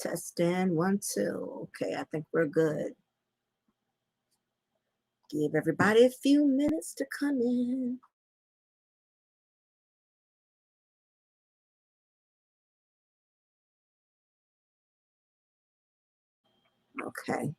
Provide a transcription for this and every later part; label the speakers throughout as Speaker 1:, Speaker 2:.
Speaker 1: Testing 1, 2. Okay, I think we're good. Give everybody a few minutes to come in. Okay.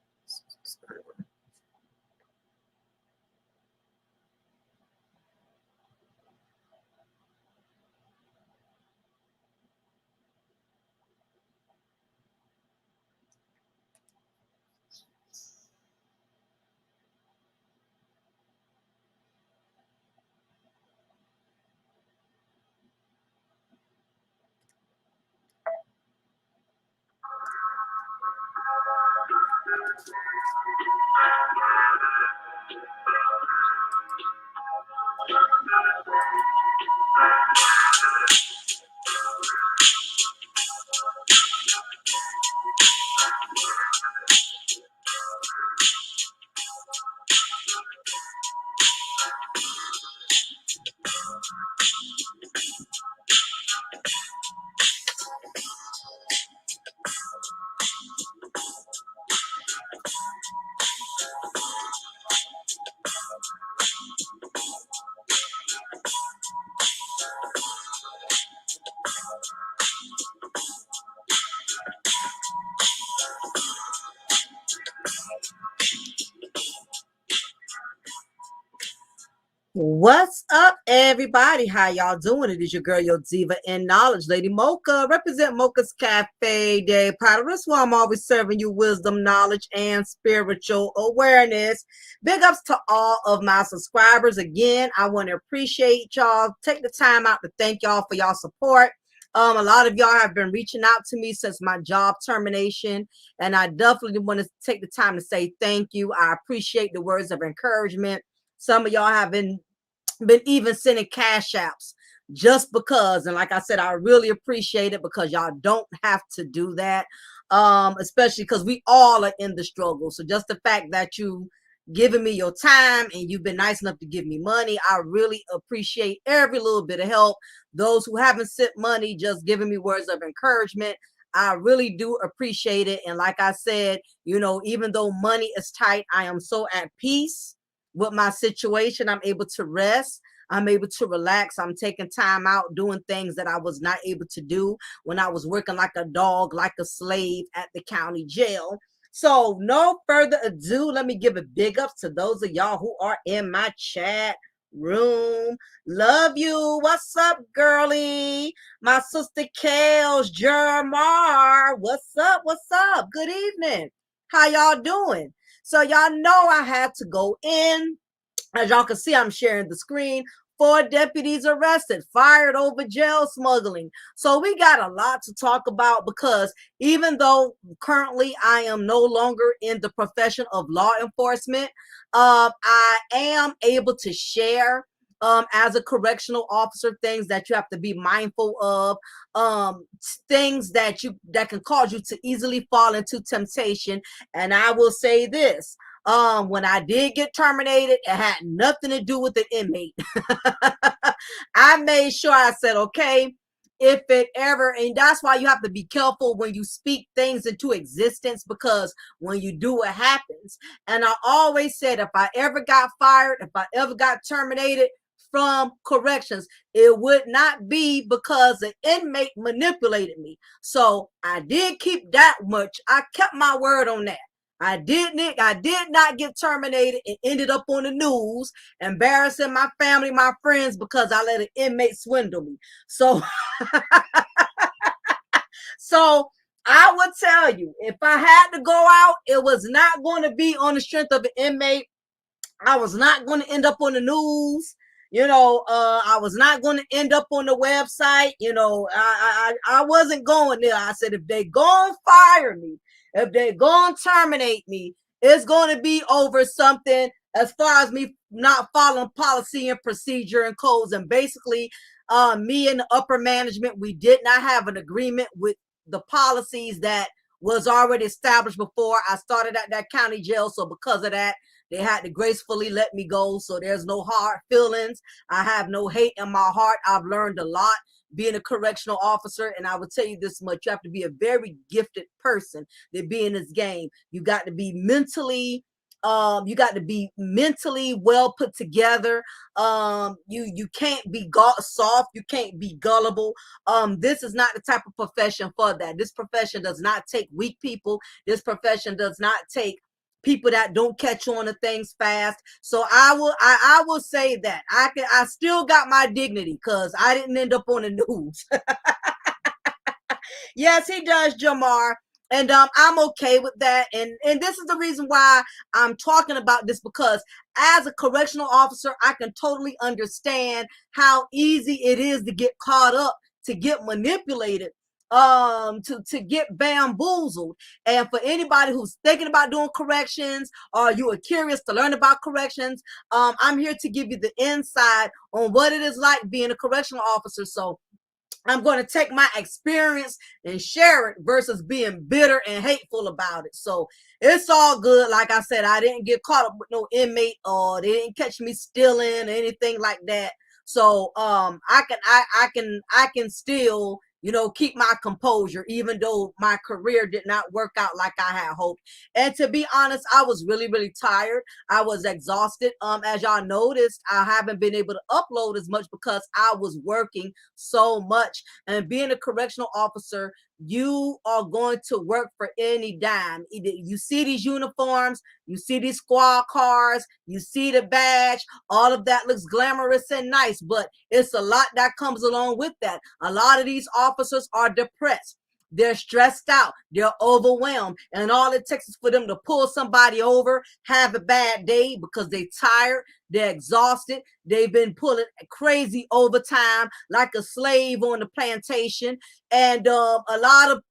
Speaker 1: What's up, everybody? How y'all doing? It is your girl, your diva in knowledge, Lady Mocha. Represent Mocha's Cafe de Paris, where I'm always serving you wisdom, knowledge, and spiritual awareness. Big ups to all of my subscribers. Again, I want to appreciate y'all. Take the time out to thank y'all for y'all support. A lot of y'all have been reaching out to me since my job termination, and I definitely want to take the time to say thank you. I appreciate the words of encouragement. Some of y'all have been even sending cash apps just because, and like I said, I really appreciate it because y'all don't have to do that, especially because we all are in the struggle. So just the fact that you giving me your time and you've been nice enough to give me money, I really appreciate every little bit of help. Those who haven't sent money, just giving me words of encouragement, I really do appreciate it. And like I said, you know, even though money is tight, I am so at peace with my situation. I'm able to rest. I'm able to relax. I'm taking time out doing things that I was not able to do when I was working like a dog, like a slave at the county jail. So no further ado, let me give a big ups to those of y'all who are in my chat room. Love you. What's up, girly? My sister Kels Jermar. What's up? What's up? Good evening. How y'all doing? So y'all know I had to go in. As y'all can see, I'm sharing the screen. 4 deputies arrested, fired over jail smuggling. So we got a lot to talk about because even though currently I am no longer in the profession of law enforcement, I am able to share as a correctional officer things that you have to be mindful of, things that can cause you to easily fall into temptation. And I will say this, when I did get terminated, it had nothing to do with the inmate. I made sure I said, okay, if it ever, and that's why you have to be careful when you speak things into existence, because when you do, it happens. And I always said, if I ever got fired, if I ever got terminated from corrections, it would not be because an inmate manipulated me. So I did keep that much. I kept my word on that. I did not get terminated and ended up on the news, embarrassing my family, my friends, because I let an inmate swindle me. So, so I would tell you, if I had to go out, it was not going to be on the strength of an inmate. I was not going to end up on the news. You know, I was not going to end up on the website. You know, I wasn't going there. I said, if they going to fire me, if they going to terminate me, it's going to be over something as far as me not following policy and procedure and codes. And basically, me and the upper management, we did not have an agreement with the policies that was already established before I started at that county jail. So because of that, they had to gracefully let me go. So there's no hard feelings. I have no hate in my heart. I've learned a lot being a correctional officer. And I will tell you this much: you have to be a very gifted person to be in this game. You got to be mentally well put together. You can't be soft. You can't be gullible. This is not the type of profession for that. This profession does not take weak people. This profession does not take people that don't catch on to things fast. So I will say that I still got my dignity because I didn't end up on the news. Yes, he does, Jamar. And I'm okay with that. And this is the reason why I'm talking about this, because as a correctional officer, I can totally understand how easy it is to get caught up, to get manipulated, to get bamboozled. And for anybody who's thinking about doing corrections, or you are curious to learn about corrections, I'm here to give you the insight on what it is like being a correctional officer. So I'm going to take my experience and share it versus being bitter and hateful about it. So it's all good. Like I said, I didn't get caught up with no inmate, or they didn't catch me stealing or anything like that. So I can still, keep my composure, even though my career did not work out like I had hoped. And to be honest, I was really, really tired. I was exhausted. As y'all noticed, I haven't been able to upload as much because I was working so much. And being a correctional officer, you are going to work for any dime. You see these uniforms, you see these squad cars, you see the badge, all of that looks glamorous and nice, but it's a lot that comes along with that. A lot of these officers are depressed. They're stressed out. They're overwhelmed. And all it takes is for them to pull somebody over, have a bad day because they're tired, they're exhausted. They've been pulling crazy overtime like a slave on the plantation. And a lot of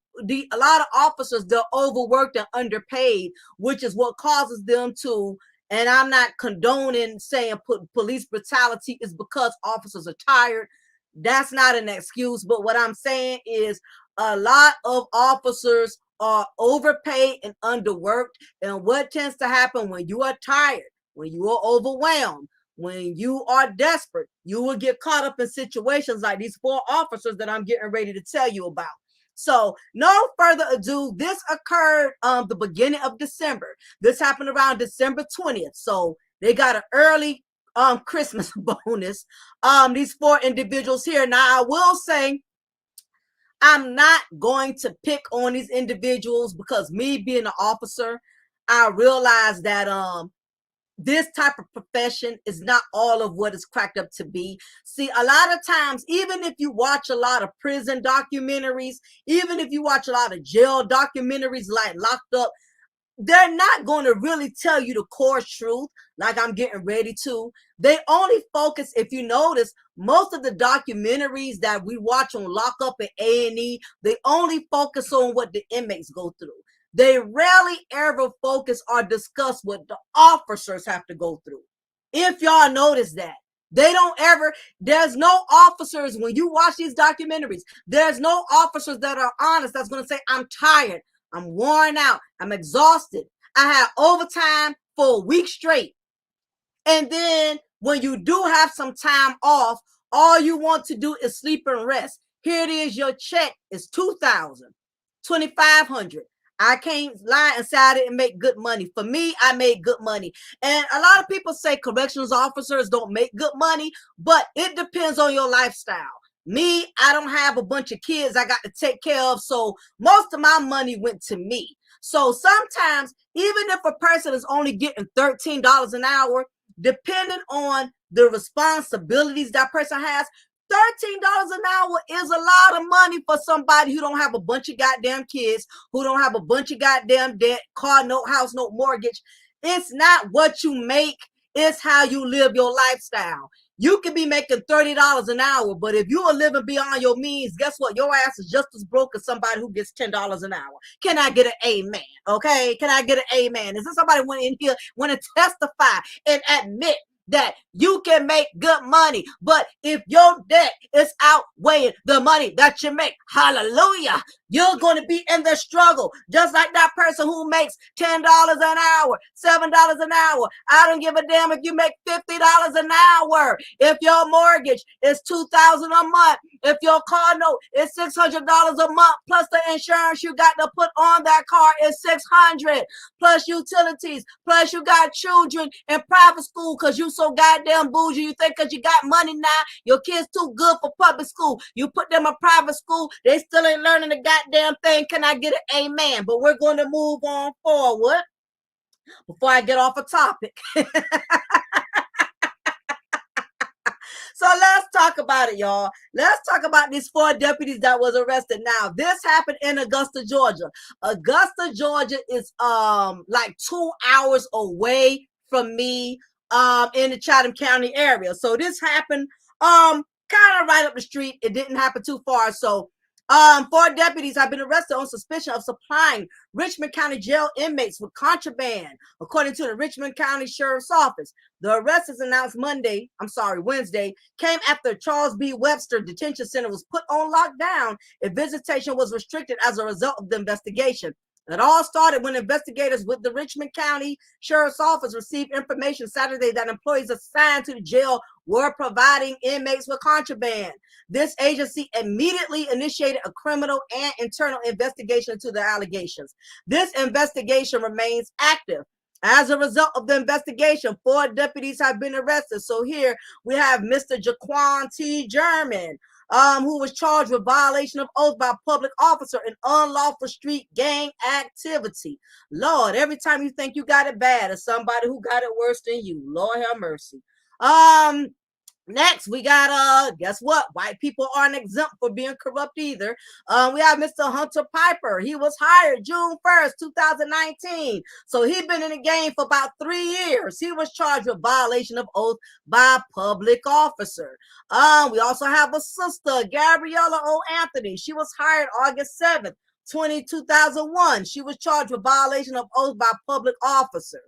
Speaker 1: officers, they're overworked and underpaid, which is what causes them to, and I'm not condoning saying police brutality is because officers are tired. That's not an excuse. But what I'm saying is a lot of officers are overpaid and underworked. And what tends to happen when you are tired, when you are overwhelmed, when you are desperate, you will get caught up in situations like these 4 officers that I'm getting ready to tell you about. So no further ado, this occurred the beginning of December. This happened around December 20th. So they got an early Christmas bonus. These 4 individuals here. Now I will say, I'm not going to pick on these individuals because me being an officer, I realize that this type of profession is not all of what it's cracked up to be. See, a lot of times, even if you watch a lot of prison documentaries, even if you watch a lot of jail documentaries like Locked Up, they're not going to really tell you the core truth like I'm getting ready to. They only focus, if you notice, most of the documentaries that we watch on Lock Up and A&E, they only focus on what the inmates go through. They rarely ever focus or discuss what the officers have to go through. If y'all notice that. There's no officers, when you watch these documentaries, there's no officers that are honest that's going to say, I'm tired, I'm worn out, I'm exhausted, I had overtime for a week straight. And then when you do have some time off, all you want to do is sleep and rest. Here it is, your check is $2,000, $2,500. I can't lie and say I didn't make good money. For me, I made good money. And a lot of people say corrections officers don't make good money, but it depends on your lifestyle. Me, I don't have a bunch of kids I got to take care of, so most of my money went to me. So sometimes, even if a person is only getting $13 an hour, depending on the responsibilities that person has, $13 an hour is a lot of money for somebody who don't have a bunch of goddamn kids, who don't have a bunch of goddamn debt, car note, house note, mortgage. It's not what you make, it's how you live your lifestyle. You could be making $30 an hour, but if you are living beyond your means, guess what? Your ass is just as broke as somebody who gets $10 an hour. Can I get an amen? Okay? Can I get an amen? Is there somebody in here want to testify and admit that you can make good money, but if your debt is outweighing the money that you make, hallelujah, You're going to be in the struggle, just like that person who makes $10 an hour, $7 an hour. I don't give a damn if you make $50 an hour. If your mortgage is $2,000 a month, if your car note is $600 a month, plus the insurance you got to put on that car is $600, plus utilities, plus you got children in private school because you so goddamn bougie. You think because you got money now, your kids too good for public school. You put them in private school, they still ain't learning the goddamn thing. Can I get an amen? But we're going to move on forward before I get off a topic. So let's talk about it, y'all. Let's talk about these 4 deputies that was arrested. Now, this happened in Augusta, Georgia. Augusta, Georgia is like 2 hours away from me in the Chatham County area. So this happened kind of right up the street. It didn't happen too far. So 4 deputies have been arrested on suspicion of supplying Richmond County jail inmates with contraband, according to the Richmond County Sheriff's Office. The arrest is announced Wednesday, came after Charles B. Webster Detention Center was put on lockdown and visitation was restricted as a result of the investigation. It all started when investigators with the Richmond County Sheriff's Office received information Saturday that employees assigned to the jail were providing inmates with contraband. This agency immediately initiated a criminal and internal investigation into the allegations. This investigation remains active. As a result of the investigation, 4 deputies have been arrested. So here we have Mr. Jaquan T. German, who was charged with violation of oath by a public officer and unlawful street gang activity. Lord, every time you think you got it bad, it's somebody who got it worse than you. Lord have mercy. Next, we got guess what? White people aren't exempt for being corrupt either. We have Mr. Hunter Piper. He was hired June 1st, 2019. So he's been in the game for about 3 years. He was charged with violation of oath by a public officer. We also have a sister, Gabrielle Anthony. She was hired August 7th, 2001. She was charged with violation of oath by a public officer.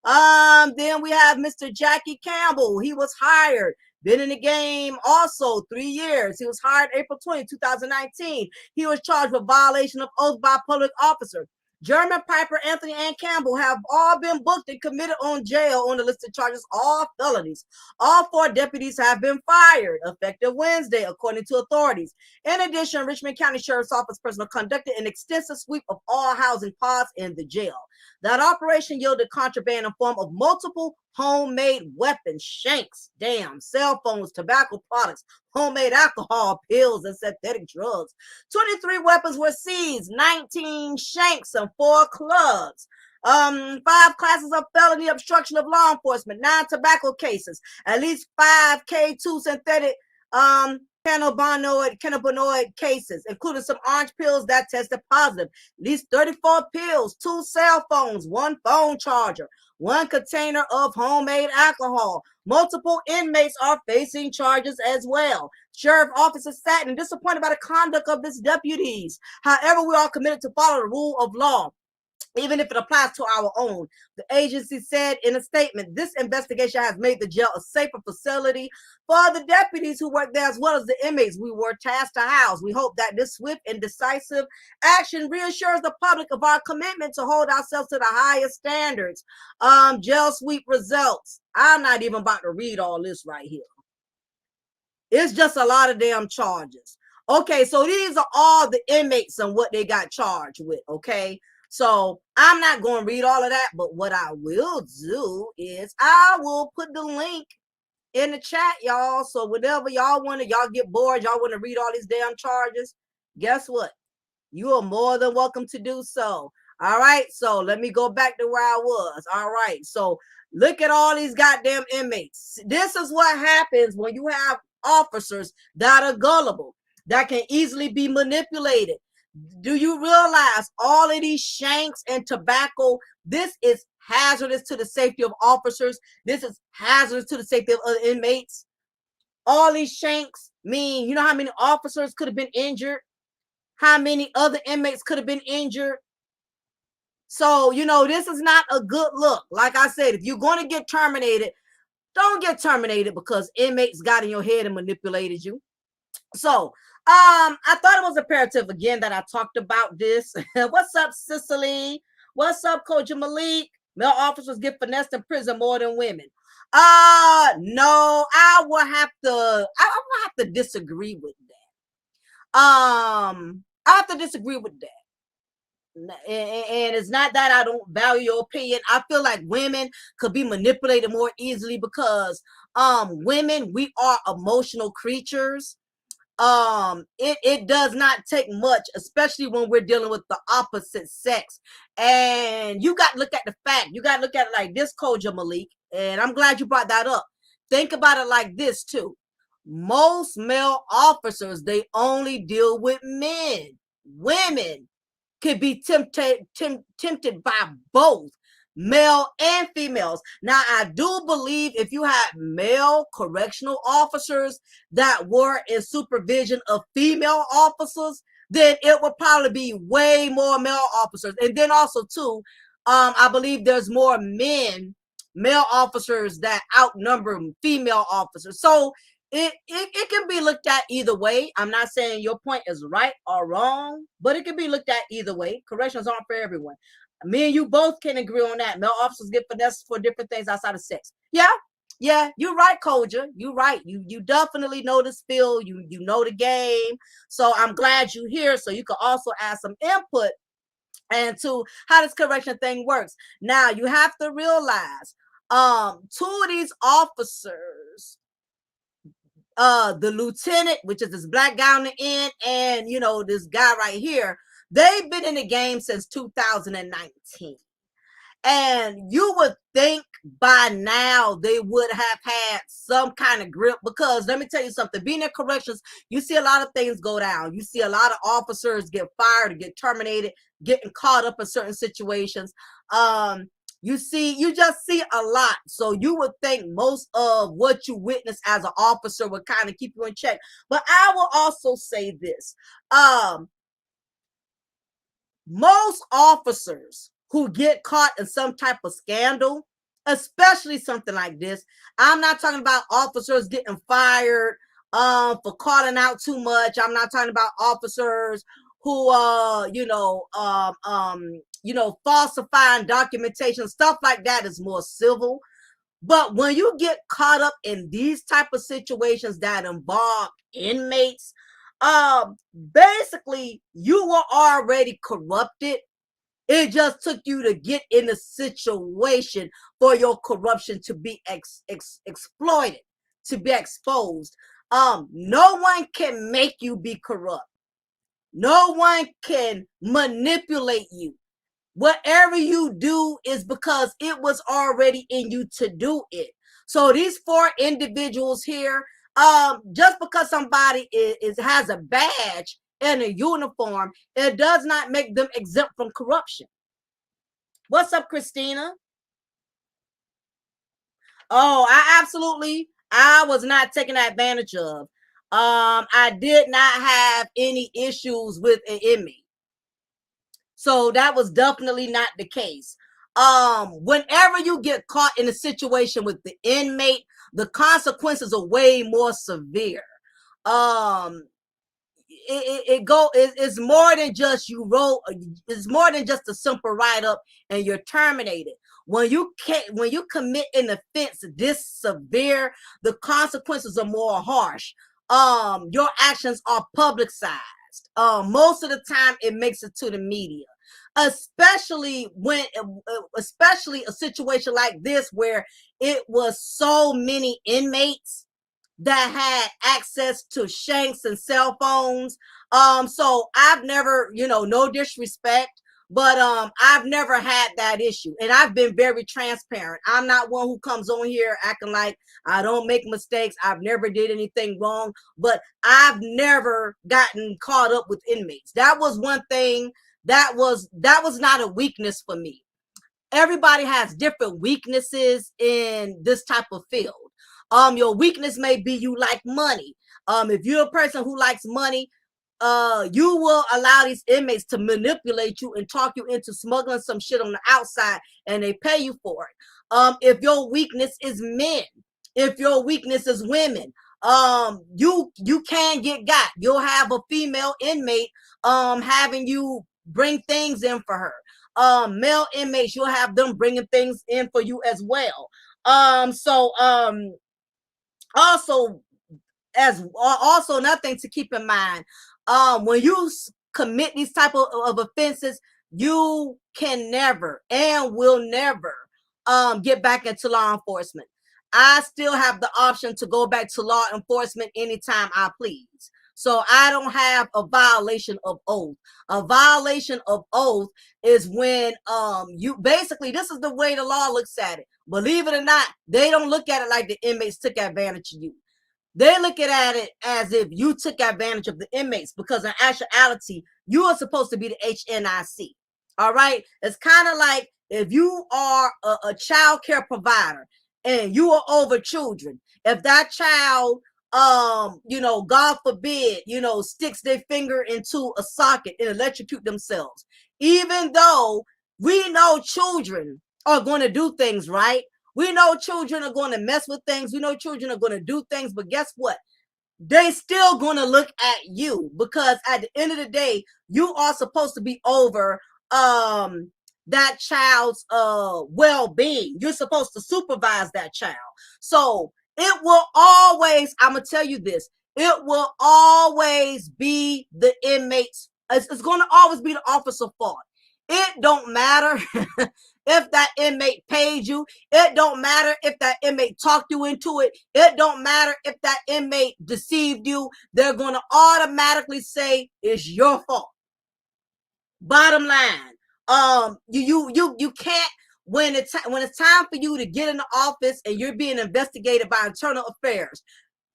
Speaker 1: Then we have Mr. Jackie Campbell. He was hired. Been in the game also 3 years. He was hired April 20, 2019. He was charged with violation of oath by a public officer. German, Piper, Anthony, and Campbell have all been booked and committed on jail on the listed charges, all felonies. All 4 deputies have been fired effective Wednesday, according to authorities. In addition, Richmond County Sheriff's Office personnel conducted an extensive sweep of all housing pods in the jail. That operation yielded contraband in form of multiple homemade weapons, shanks, cell phones, tobacco products, homemade alcohol, pills, and synthetic drugs. 23 weapons were seized, 19 shanks, and 4 clubs. 5 classes of felony obstruction of law enforcement, 9 tobacco cases, at least 5 K2 synthetic cannabinoid cases, including some orange pills that tested positive, at least 34 pills, 2 cell phones, 1 phone charger, 1 container of homemade alcohol. Multiple inmates are facing charges as well. Sheriff office is saddened and disappointed by the conduct of these deputies. However, we are committed to follow the rule of law, even if it applies to our own. The agency said in a statement, this investigation has made the jail a safer facility for the deputies who work there as well as the inmates we were tasked to house. We hope that this swift and decisive action reassures the public of our commitment to hold ourselves to the highest standards. Jail sweep results. I'm not even about to read all this right here. It's just a lot of damn charges. Okay, so these are all the inmates and what they got charged with, okay? So I'm not going to read all of that, but what I will do is I will put the link in the chat, y'all. So whatever y'all want to, y'all get bored, y'all want to read all these damn charges, guess what? You are more than welcome to do so. All right, so let me go back to where I was. All right, so look at all these goddamn inmates. This is what happens when you have officers that are gullible, that can easily be manipulated. Do you realize all of these shanks and tobacco, this is hazardous to the safety of officers. This is hazardous to the safety of other inmates. All these shanks mean, you know how many officers could have been injured? How many other inmates could have been injured? So, you know, this is not a good look. Like I said, if you're going to get terminated, don't get terminated because inmates got in your head and manipulated you. So, I thought it was imperative again that I talked about this. What's up, Cicely? What's up, Coach Malik? Male officers get finessed in prison more than women. No, I will have to disagree with that. I have to disagree with that. And it's not that I don't value your opinion. I feel like women could be manipulated more easily because women, we are emotional creatures. It does not take much, especially when we're dealing with the opposite sex. And you got to look at the fact, you got to look at it like this, Koja Malik, and I'm glad you brought that up. Think about it like this too. Most male officers, they only deal with men. Women could be tempted by both male and females. Now, I do believe if you had male correctional officers that were in supervision of female officers, then it would probably be way more male officers. And then also too, I believe there's more male officers that outnumber female officers. So it can be looked at either way. I'm not saying your point is right or wrong, but it can be looked at either way. Corrections aren't for everyone. Me and you both can agree on that. Male officers get finessed for different things outside of sex. Yeah, you're right, Koja. You're right. You definitely know this field. You know the game. So I'm glad you're here. So you can also add some input into how this correction thing works. Now you have to realize, two of these officers, the lieutenant, which is this black guy on the end, and this guy right here, they've been in the game since 2019. And you would think by now they would have had some kind of grip, because let me tell you something, being in corrections, you see a lot of things go down. You see a lot of officers get fired or get terminated, getting caught up in certain situations. You just see a lot. So you would think most of what you witness as an officer would kind of keep you in check. But I will also say this. Most officers who get caught in some type of scandal, especially something like this, I'm not talking about officers getting fired for calling out too much. I'm not talking about officers who falsifying documentation. Stuff like that is more civil. But when you get caught up in these type of situations that involve inmates, basically you were already corrupted. It just took you to get in a situation for your corruption to be exploited, to be exposed. No one can make you be corrupt. No one can manipulate you. Whatever you do is because it was already in you to do it. So these four individuals here, just because somebody has a badge and a uniform, it does not make them exempt from corruption. What's up, Christina? Oh, I was not taken advantage of. I did not have any issues with an inmate. So that was definitely not the case. Whenever you get caught in a situation with the inmate, the consequences are way more severe. It's more than just it's more than just a simple write-up and you're terminated. When you commit an offense this severe, the consequences are more harsh. Your actions are publicized. Most of the time it makes it to the media, especially a situation like this where it was so many inmates that had access to shanks and cell phones. So I've never, no disrespect, but I've never had that issue, and I've been very transparent. I'm not one who comes on here acting like I don't make mistakes. I've never did anything wrong, but I've never gotten caught up with inmates. That was one thing that was not a weakness for me. Everybody has different weaknesses in this type of field. Your weakness may be you like money. If you're a person who likes money, you will allow these inmates to manipulate you and talk you into smuggling some shit on the outside, and they pay you for it. If your weakness is men, if your weakness is women, you can get got. You'll have a female inmate having you bring things in for her. Male inmates, you'll have them bringing things in for you as well. Also, also another thing to keep in mind, when you commit these type of offenses, you can never and will never get back into law enforcement. I still have the option to go back to law enforcement anytime I please. So I don't have a violation of oath. A violation of oath is when you basically, this is the way the law looks at it. Believe it or not, they don't look at it like the inmates took advantage of you. They look at it as if you took advantage of the inmates, because in actuality, you are supposed to be the HNIC. All right. It's kind of like if you are a child care provider and you are over children. If that child, God forbid, sticks their finger into a socket and electrocute themselves, even though we know children are going to do things, right? We know children are going to mess with things. We know children are going to do things, but guess what? They still going to look at you, because at the end of the day, you are supposed to be over that child's well-being. You're supposed to supervise that child. So it will always, I'm going to tell you this, it will always be the inmates. It's going to always be the officer's fault. It don't matter if that inmate paid you. It don't matter if that inmate talked you into it. It don't matter if that inmate deceived you. They're going to automatically say it's your fault. Bottom line, you can't, when it's time for you to get in the office and you're being investigated by internal affairs,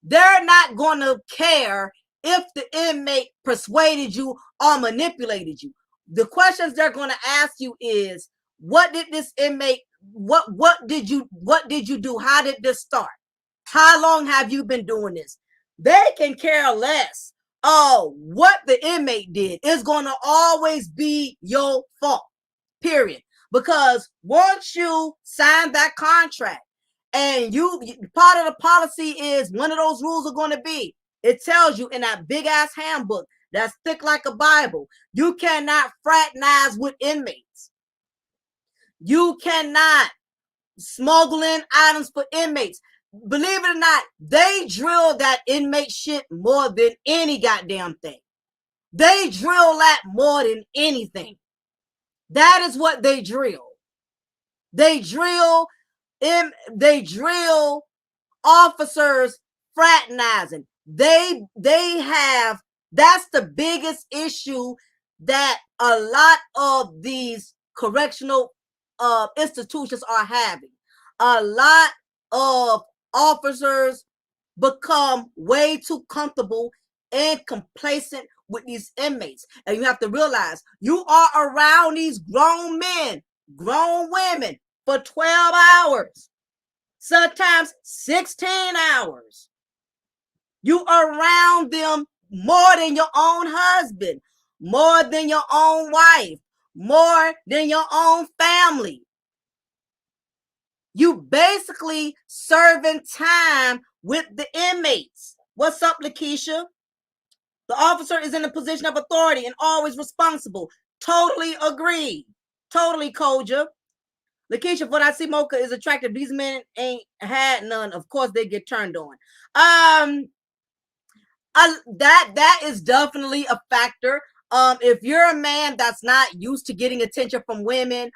Speaker 1: they're not going to care if the inmate persuaded you or manipulated you. The questions they're going to ask you is, what did this inmate, what did you do? How did this start? How long have you been doing this? They can care less. Oh, what the inmate did is going to always be your fault, period. Because once you sign that contract, and part of the policy is, one of those rules are going to be, it tells you in that big ass handbook that's thick like a Bible, you cannot fraternize with inmates. You cannot smuggle in items for inmates. Believe it or not, they drill that inmate shit more than any goddamn thing. They drill that more than anything. That is what they drill. They drill officers fraternizing. They have, that's the biggest issue that a lot of these correctional institutions are having. A lot of officers become way too comfortable and complacent with these inmates. And you have to realize, you are around these grown men, grown women for 12 hours, sometimes 16 hours. You are around them more than your own husband, more than your own wife, more than your own family. You basically serving time with the inmates. What's up, Lakeisha? The officer is in a position of authority and always responsible. Totally agree. Totally, Koja. Lakeisha, what I see, Mocha is attractive. These men ain't had none. Of course, they get turned on. That is definitely a factor. If you're a man that's not used to getting attention from women,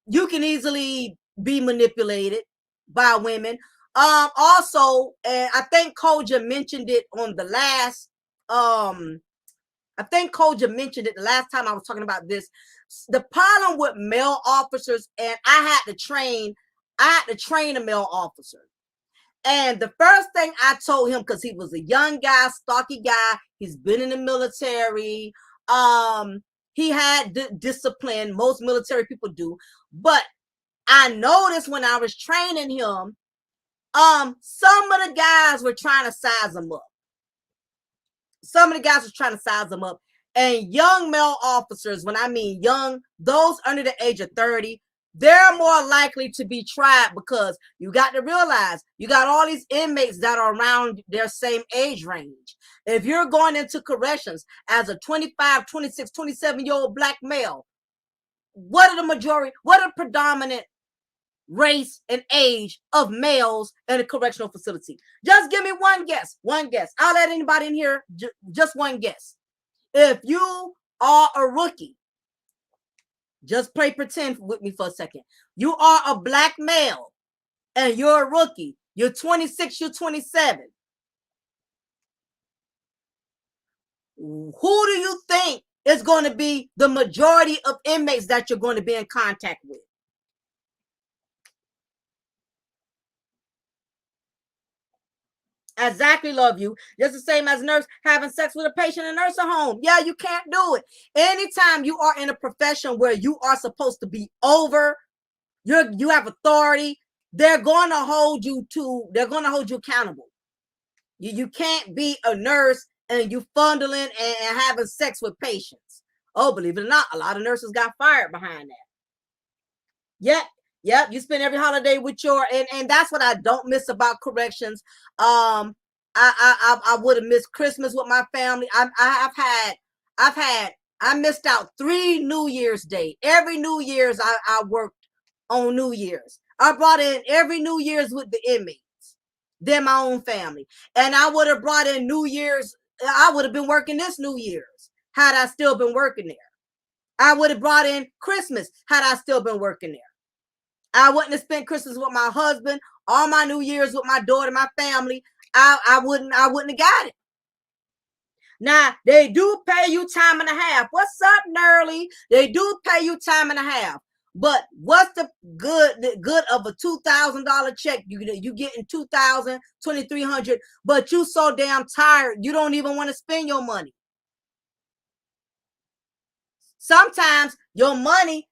Speaker 1: you can easily be manipulated by women. Also, and I think Koja mentioned it on the last, I think Koja mentioned it the last time I was talking about this. The problem with male officers, and I had to train a male officer. And the first thing I told him, because he was a young guy, stocky guy, he's been in the military, he had discipline, most military people do. But I noticed when I was training him, some of the guys were trying to size him up. Some of the guys were trying to size him up. And young male officers, when I mean young, those under the age of 30, they're more likely to be tried, because you got to realize you got all these inmates that are around their same age range. If you're going into corrections as a 25, 26, 27-year-old black male, what are the predominant race and age of males in a correctional facility? Just give me one guess. I'll let anybody in here, just one guess. If you are a rookie, just play pretend with me for a second. You are a black male and you're a rookie. You're 26, you're 27. Who do you think is going to be the majority of inmates that you're going to be in contact with? Exactly, love you. Just the same as a nurse having sex with a patient in a nursing home. Yeah, you can't do it. Anytime you are in a profession where you are supposed to be over, you have authority, they're going to hold you accountable. You can't be a nurse and you fondling and having sex with patients. Oh, believe it or not, a lot of nurses got fired behind that. Yep. You spend every holiday with your and that's what I don't miss about corrections. I would have missed Christmas with my family. I missed out 3 New Year's Day. Every New Year's I worked on New Year's. I brought in every New Year's with the inmates, then my own family. And I would have brought in New Year's. I would have been working this New Year's had I still been working there. I would have brought in Christmas had I still been working there. I wouldn't have spent Christmas with my husband, all my New Year's with my daughter, my family. I wouldn't have got it. Now, they do pay you time and a half. What's up, Nerly? They do pay you time and a half. But what's the good of a $2,000 check? You getting $2,000, $2,300, but you so damn tired, you don't even want to spend your money. Sometimes your money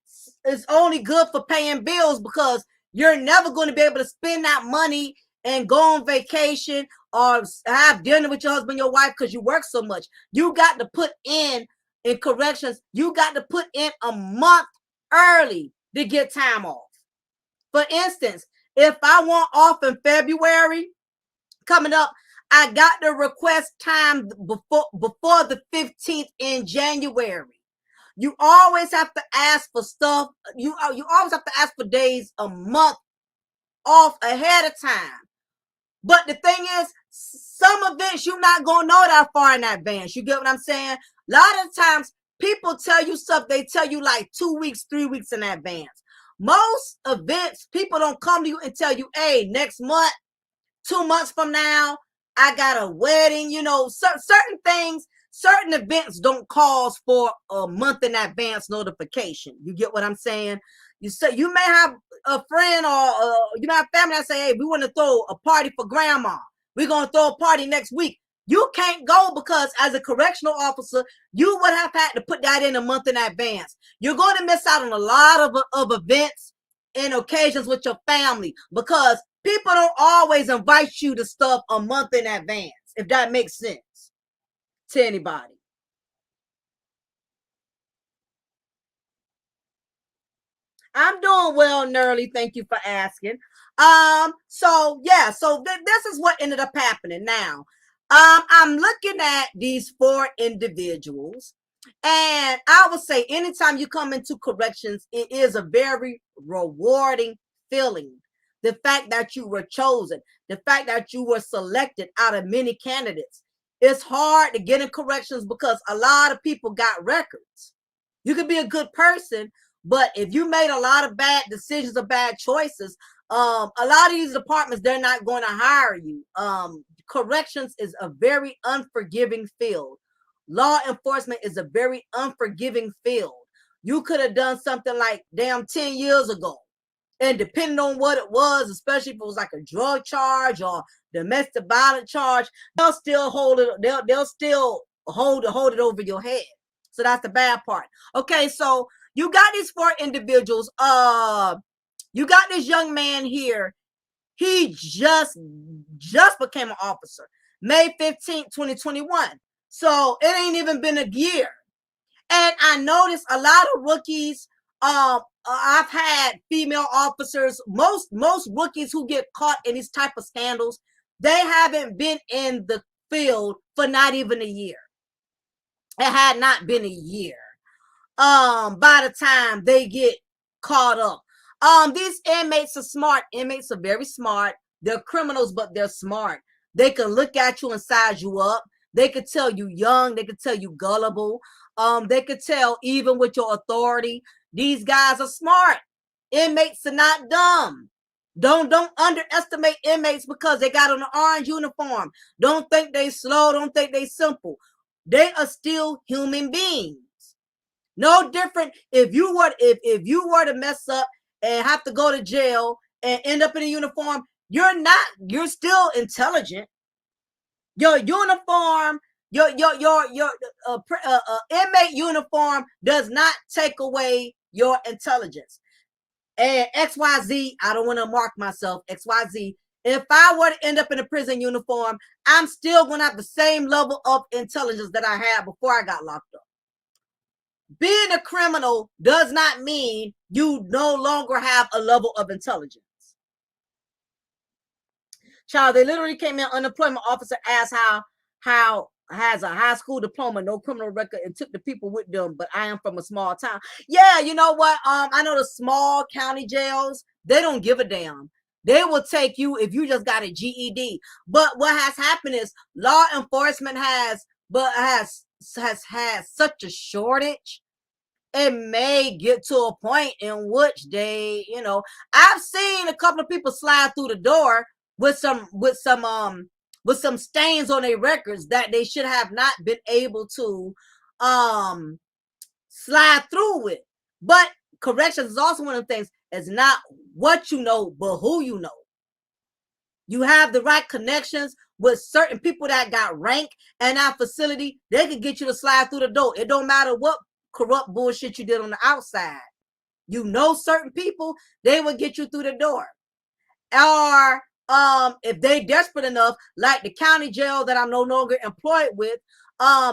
Speaker 1: is only good for paying bills, because you're never going to be able to spend that money and go on vacation or have dinner with your husband, your wife, because you work so much. You got to put in corrections. You got to put in a month early to get time off. For instance, if I want off in February coming up, I got to request time before the 15th in January. You always have to ask for stuff. You always have to ask for days a month off ahead of time. But the thing is, some events you're not going to know that far in advance. You get what I'm saying? A lot of times people tell you stuff, they tell you like 2 weeks, 3 weeks in advance. Most events, people don't come to you and tell you, hey, next month, 2 months from now, I got a wedding. Certain things, certain events don't cause for a month in advance notification. You get what I'm saying? You may have a friend or you may have family that say, hey, we want to throw a party for grandma. We're going to throw a party next week. You can't go, because as a correctional officer, you would have had to put that in a month in advance. You're going to miss out on a lot of events and occasions with your family, because people don't always invite you to stuff a month in advance, if that makes sense to anybody. I'm doing well, Nerly. Thank you for asking. This is what ended up happening. Now, I'm looking at these 4 individuals, and I would say anytime you come into corrections, it is a very rewarding feeling. The fact that you were chosen, the fact that you were selected out of many candidates. It's hard to get in corrections because a lot of people got records. You could be a good person, but if you made a lot of bad decisions or bad choices, a lot of these departments, they're not going to hire you. Corrections is a very unforgiving field. Law enforcement is a very unforgiving field. You could have done something like 10 years ago. And depending on what it was, especially if it was like a drug charge or domestic violence charge, they'll still hold it. They'll still hold it over your head. So that's the bad part. Okay, so you got these 4 individuals. You got this young man here. He just became an officer, May 15th, 2021. So it ain't even been a year. And I noticed a lot of rookies, I've had female officers, most rookies who get caught in these type of scandals, they haven't been in the field for not even a year. It had not been a year. By the time they get caught up. These inmates are smart. Inmates are very smart. They're criminals, but they're smart. They can look at you and size you up. They could tell you young. They could tell you gullible. They could tell even with your authority. These guys are smart. Inmates are not dumb. Don't underestimate inmates because they got on an orange uniform. Don't think they slow. Don't think they simple. They are still human beings. No different if you were to mess up and have to go to jail and end up in a uniform, you're still intelligent. Your uniform, your inmate uniform does not take away your intelligence. And XYZ, I don't want to mark myself, XYZ. If I were to end up in a prison uniform, I'm still going to have the same level of intelligence that I had before I got locked up. Being a criminal does not mean you no longer have a level of intelligence. Child, they literally came in, unemployment officer asked how has a high school diploma, no criminal record, and took the people with them, but I am from a small town. Yeah, you know what? I know the small county jails, they don't give a damn. They will take you if you just got a GED. But what has happened is law enforcement has had such a shortage. It may get to a point in which they, I've seen a couple of people slide through the door with some stains on their records that they should have not been able to slide through with. But corrections is also one of the things. It's not what you know, but who you know. You have the right connections with certain people that got rank in our facility. They can get you to slide through the door. It don't matter what corrupt bullshit you did on the outside. You know certain people, they will get you through the door. Or if they desperate enough, like the county jail that I'm no longer employed with,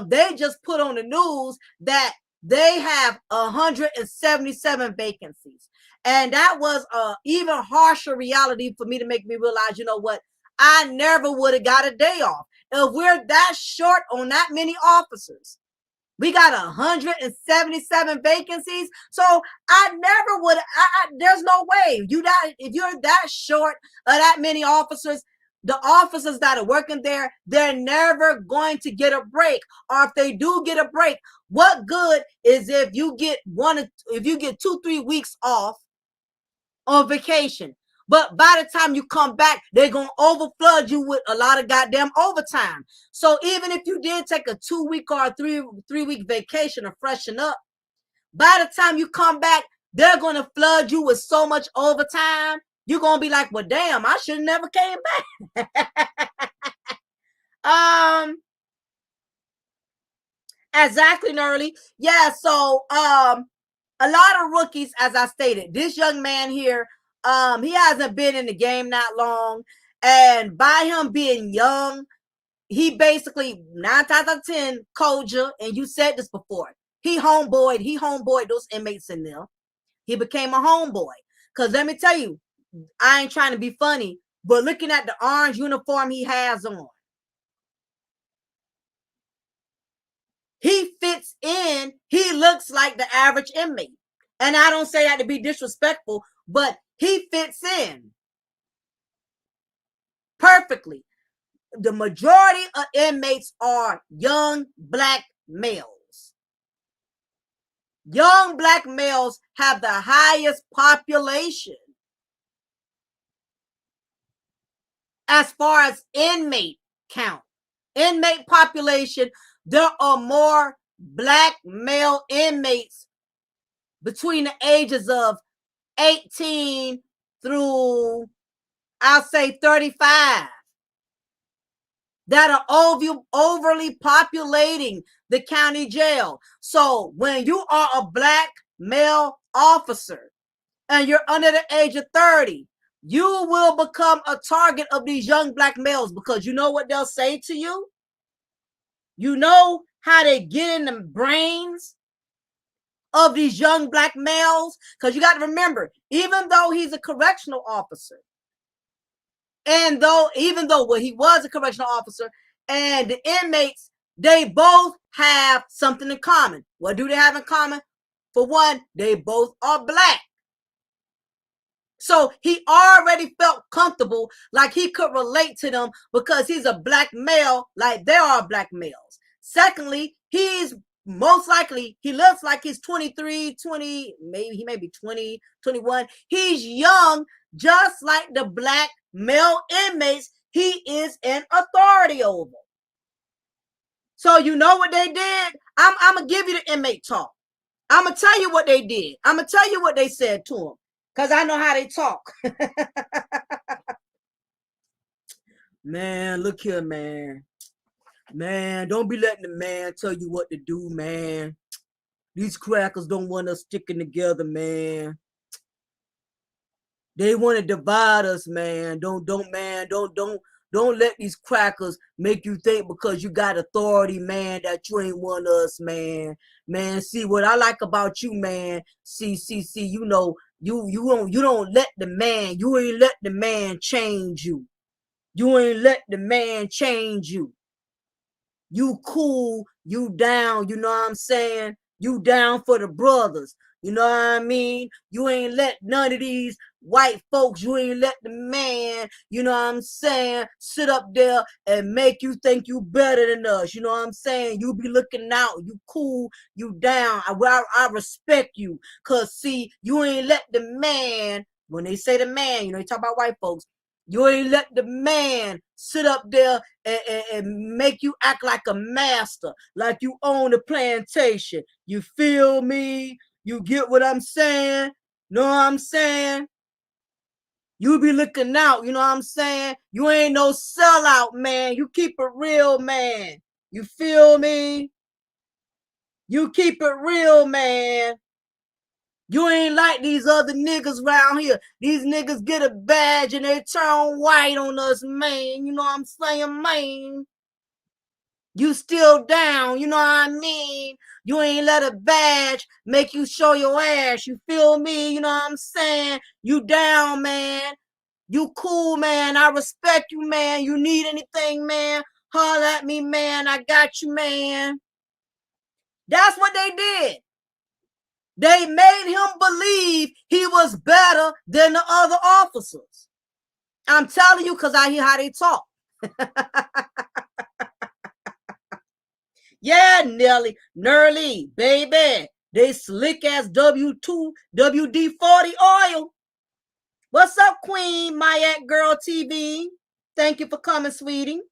Speaker 1: they just put on the news that they have 177 vacancies. And that was even harsher reality for me to make me realize, you know what? I never would have got a day off. If we're that short on that many officers, we got 177 vacancies. So I never would. There's no way if you're that short of that many officers, the officers that are working there, they're never going to get a break. Or if they do get a break, what good is if you get 2-3 weeks off on vacation? But by the time you come back, they're going to overflood you with a lot of goddamn overtime. So even if you did take a 2-week or a 3-week vacation to freshen up, by the time you come back, they're going to flood you with so much overtime. You're going to be like, well, damn, I should have never came back. Exactly, Nerly. Yeah, so a lot of rookies, as I stated, this young man here, he hasn't been in the game that long, and by him being young, he basically 9 times out of 10 Koja, and you said this before, he homeboyed those inmates in there. He became a homeboy. Because let me tell you, I ain't trying to be funny, but looking at the orange uniform he has on, he fits in. He looks like the average inmate. And I don't say that to be disrespectful, but he fits in perfectly. The majority of inmates are young black males. Young black males have the highest population as far as inmate count. Inmate population, there are more black male inmates between the ages of 18 through, I'll say, 35 that are overly populating the county jail. So when you are a black male officer and you're under the age of 30, you will become a target of these young black males, because you know what they'll say to you? You know how they get in the brains of these young black males, because you got to remember, even though he's a correctional officer, and even though he was a correctional officer, and the inmates, they both have something in common. What do they have in common? For one, they both are black. So he already felt comfortable, like he could relate to them because he's a black male, like they are black males. Secondly, he's most likely, he looks like he's 23, 20, maybe he may be 20, 21. He's young, just like the black male inmates he is in authority over. So you know what they did? I'm going to give you the inmate talk. I'm going to tell you what they did. I'm going to tell you what they said to him, because I know how they talk. Man, look here, man. Man, don't be letting the man tell you what to do, man. These crackers don't want us sticking together, man. They want to divide us, man. Don't let these crackers make you think because you got authority, man, that you ain't one of us, man. Man, see what I like about you, man. See, you know, you don't let the man, you ain't let the man change you. You ain't let the man change you. You cool, you down, you know what I'm saying? You down for the brothers, you know what I mean? You ain't let none of these white folks, you ain't let the man, you know what I'm saying, sit up there and make you think you better than us, you know what I'm saying? You be looking out, you cool, you down. I respect you, because see, you ain't let the man, when they say the man, you know, you talk about white folks, you ain't let the man sit up there and make you act like a master, like you own the plantation. You feel me? You get what I'm saying? Know what I'm saying? You be looking out, you know what I'm saying? You ain't no sellout, man. You keep it real, man. You feel me? You keep it real, man. You ain't like these other niggas around here. These niggas get a badge and they turn white on us, man. You know what I'm saying, man? You still down, you know what I mean? You ain't let a badge make you show your ass. You feel me? You know what I'm saying? You down, man. You cool, man. I respect you, man. You need anything, man? Holler at me, man. I got you, man. That's what they did. They made him believe he was better than the other officers. I'm telling you, because I hear how they talk. Yeah, Nelly, Nerly, baby. They slick as W2, WD-40 oil. What's up, Queen Mayette Girl TV? Thank you for coming, sweetie.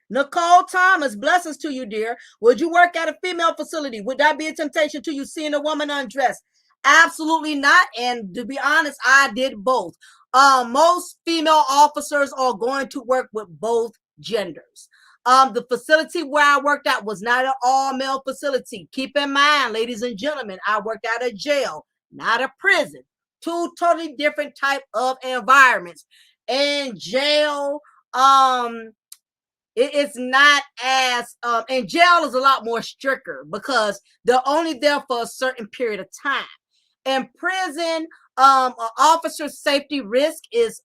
Speaker 1: Nicole Thomas, blessings to you, dear. Would you work at a female facility? Would that be a temptation to you seeing a woman undressed? Absolutely not. And to be honest, I did both. Most female officers are going to work with both genders. The facility where I worked at was not an all-male facility. Keep in mind, ladies and gentlemen, I worked at a jail, not a prison. Two totally different type of environments. In jail, it's not as and jail is a lot more stricter because they're only there for a certain period of time. In prison, officer safety risk is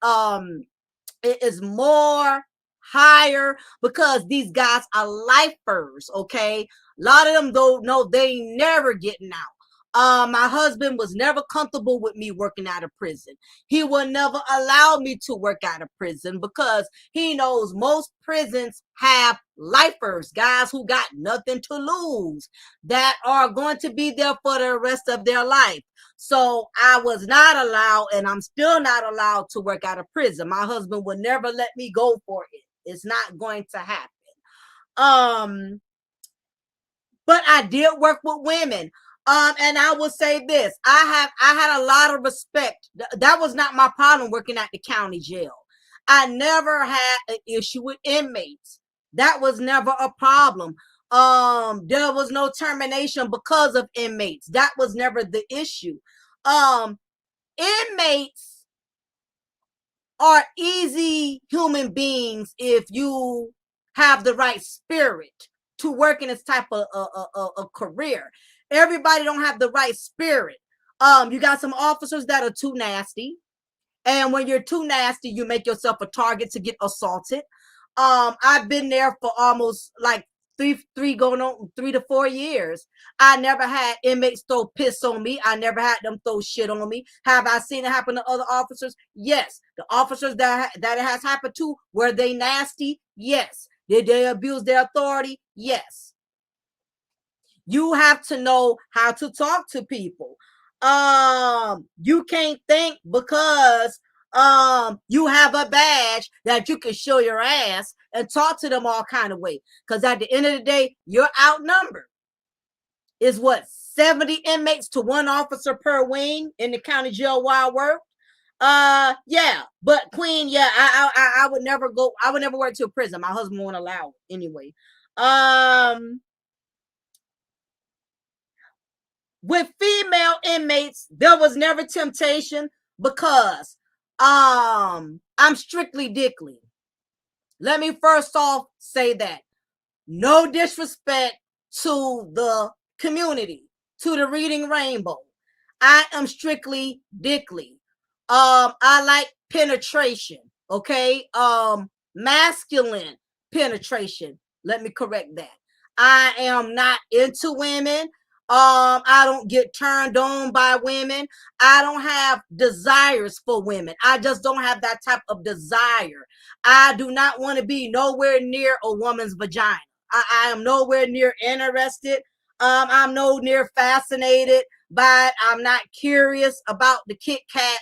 Speaker 1: more higher because these guys are lifers. Okay, a lot of them though, no, they never getting out. My husband was never comfortable with me working out of prison. He will never allow me to work out of prison because he knows most prisons have lifers, guys who got nothing to lose, that are going to be there for the rest of their life. So I was not allowed, and I'm still not allowed to work out of prison. My husband would never let me go for it. It's not going to happen. But I did work with women. And I will say this, I had a lot of respect. That was not my problem working at the county jail. I never had an issue with inmates. That was never a problem. There was no termination because of inmates. That was never the issue. Inmates are easy human beings if you have the right spirit to work in this type of a career. Everybody don't have the right spirit. You got some officers that are too nasty. And when you're too nasty, you make yourself a target to get assaulted. I've been there for almost like going on 3 to 4 years. I never had inmates throw piss on me. I never had them throw shit on me. Have I seen it happen to other officers? Yes. The officers that it has happened to, were they nasty? Yes. Did they abuse their authority? Yes. You have to know how to talk to people. You can't think because you have a badge that you can show your ass and talk to them all kind of way. Because at the end of the day, you're outnumbered. Is what, 70 inmates to 1 officer per wing in the county jail where I work. Yeah, but Queen, yeah, I would never go. I would never work to a prison. My husband won't allow it anyway. With female inmates, there was never temptation because I'm strictly dickly. Let me first off say that. No disrespect to the community, to the Reading Rainbow. I am strictly dickly. I like penetration, okay? Masculine penetration. Let me correct that. I am not into women. I don't get turned on by women. I don't have desires for women. I just don't have that type of desire. I do not want to be nowhere near a woman's vagina. I am nowhere near interested. I'm no near fascinated by it. I'm not curious about the Kit Kat.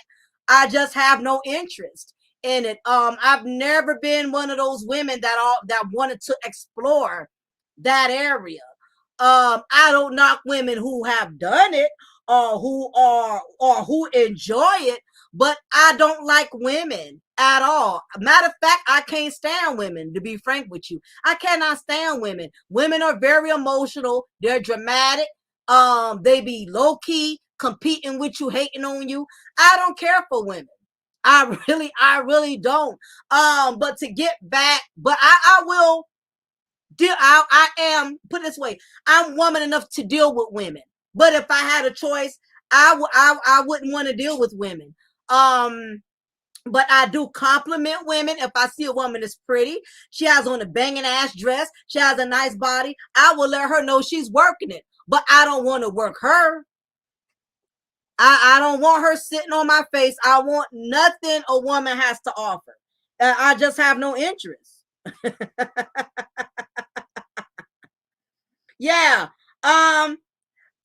Speaker 1: I just have no interest in it. I've never been one of those women that wanted to explore that area. I don't knock women who have done it or who enjoy it, but I don't like women at all. Matter of fact, I can't stand women, to be frank with you. I cannot stand women. Women are very emotional. They're dramatic. They be low key competing with you, hating on you. I don't care for women. I really don't. But to get back, but I will deal. I am, put it this way, I'm woman enough to deal with women. But if I had a choice, I wouldn't want to deal with women. But I do compliment women. If I see a woman that's pretty, she has on a banging ass dress, she has a nice body, I will let her know she's working it. But I don't want to work her. I don't want her sitting on my face. I want nothing a woman has to offer. I just have no interest. Yeah.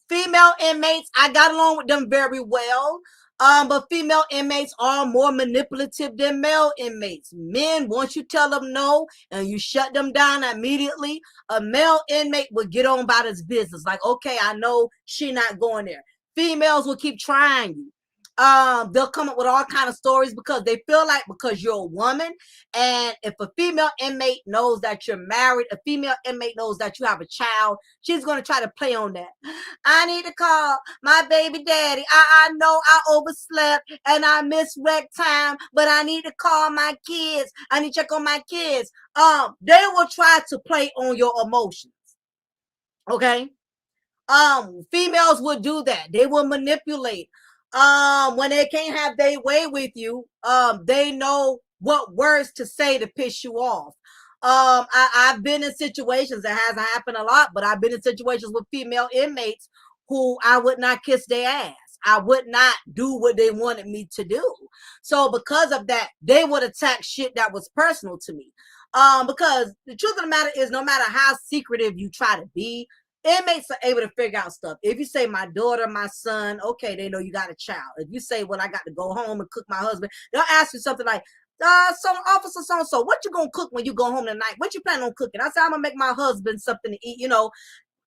Speaker 1: Female inmates, I got along with them very well. But female inmates are more manipulative than male inmates. Men, once you tell them no and you shut them down immediately, a male inmate will get on about his business. Like, okay, I know she not going there. Females will keep trying you. They'll come up with all kind of stories because they feel like, because you're a woman, and if a female inmate knows that you're married, a female inmate knows that you have a child, she's going to try to play on that. I need to call my baby daddy. I know I overslept and I missed rec time, but I need to call my kids. I need to check on my kids. They will try to play on your emotions. Okay. Females will do that. They will manipulate. When they can't have their way with you, they know what words to say to piss you off. I've been in situations, that hasn't happened a lot, but I've been in situations with female inmates who I would not kiss their ass. I would not do what they wanted me to do. So because of that, they would attack shit that was personal to me. Because the truth of the matter is, no matter how secretive you try to be, inmates are able to figure out stuff. If you say my daughter, my son, okay, they know you got a child. If you say, well, I got to go home and cook my husband, they'll ask you something like, so officer so-and-so, what you gonna cook when you go home tonight? What you plan on cooking? I said, I'm gonna make my husband something to eat. You know,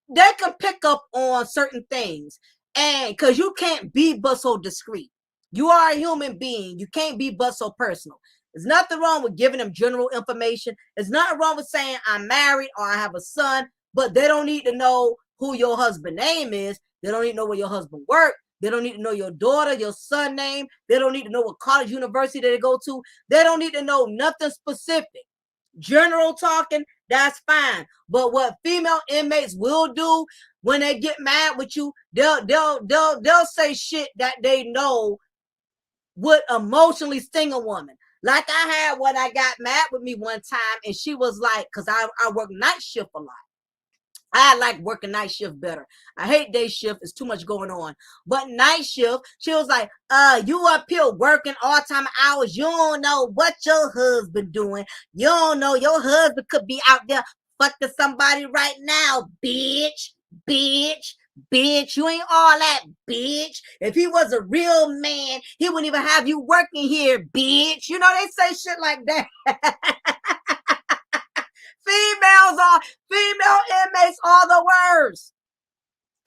Speaker 1: they can pick up on certain things, and because you can't be but so discreet. You are a human being. You can't be but so personal. There's nothing wrong with giving them general information. There's nothing wrong with saying I'm married or I have a son, but they don't need to know who your husband's name is. They don't need to know where your husband works. They don't need to know your daughter, your son name. They don't need to know what college, university they go to. They don't need to know nothing specific. General talking, that's fine. But what female inmates will do, when they get mad with you, they'll say shit that they know would emotionally sting a woman. Like I had when I got mad with me one time, and she was like, because I work night shift a lot. I like working night shift better. I hate day shift. It's too much going on. But night shift, she was like, you up here working all time hours. You don't know what your husband doing. You don't know your husband could be out there fucking somebody right now, bitch, bitch. Bitch, you ain't all that, bitch. If he was a real man, he wouldn't even have you working here, bitch. You know, they say shit like that. Female inmates are the worst.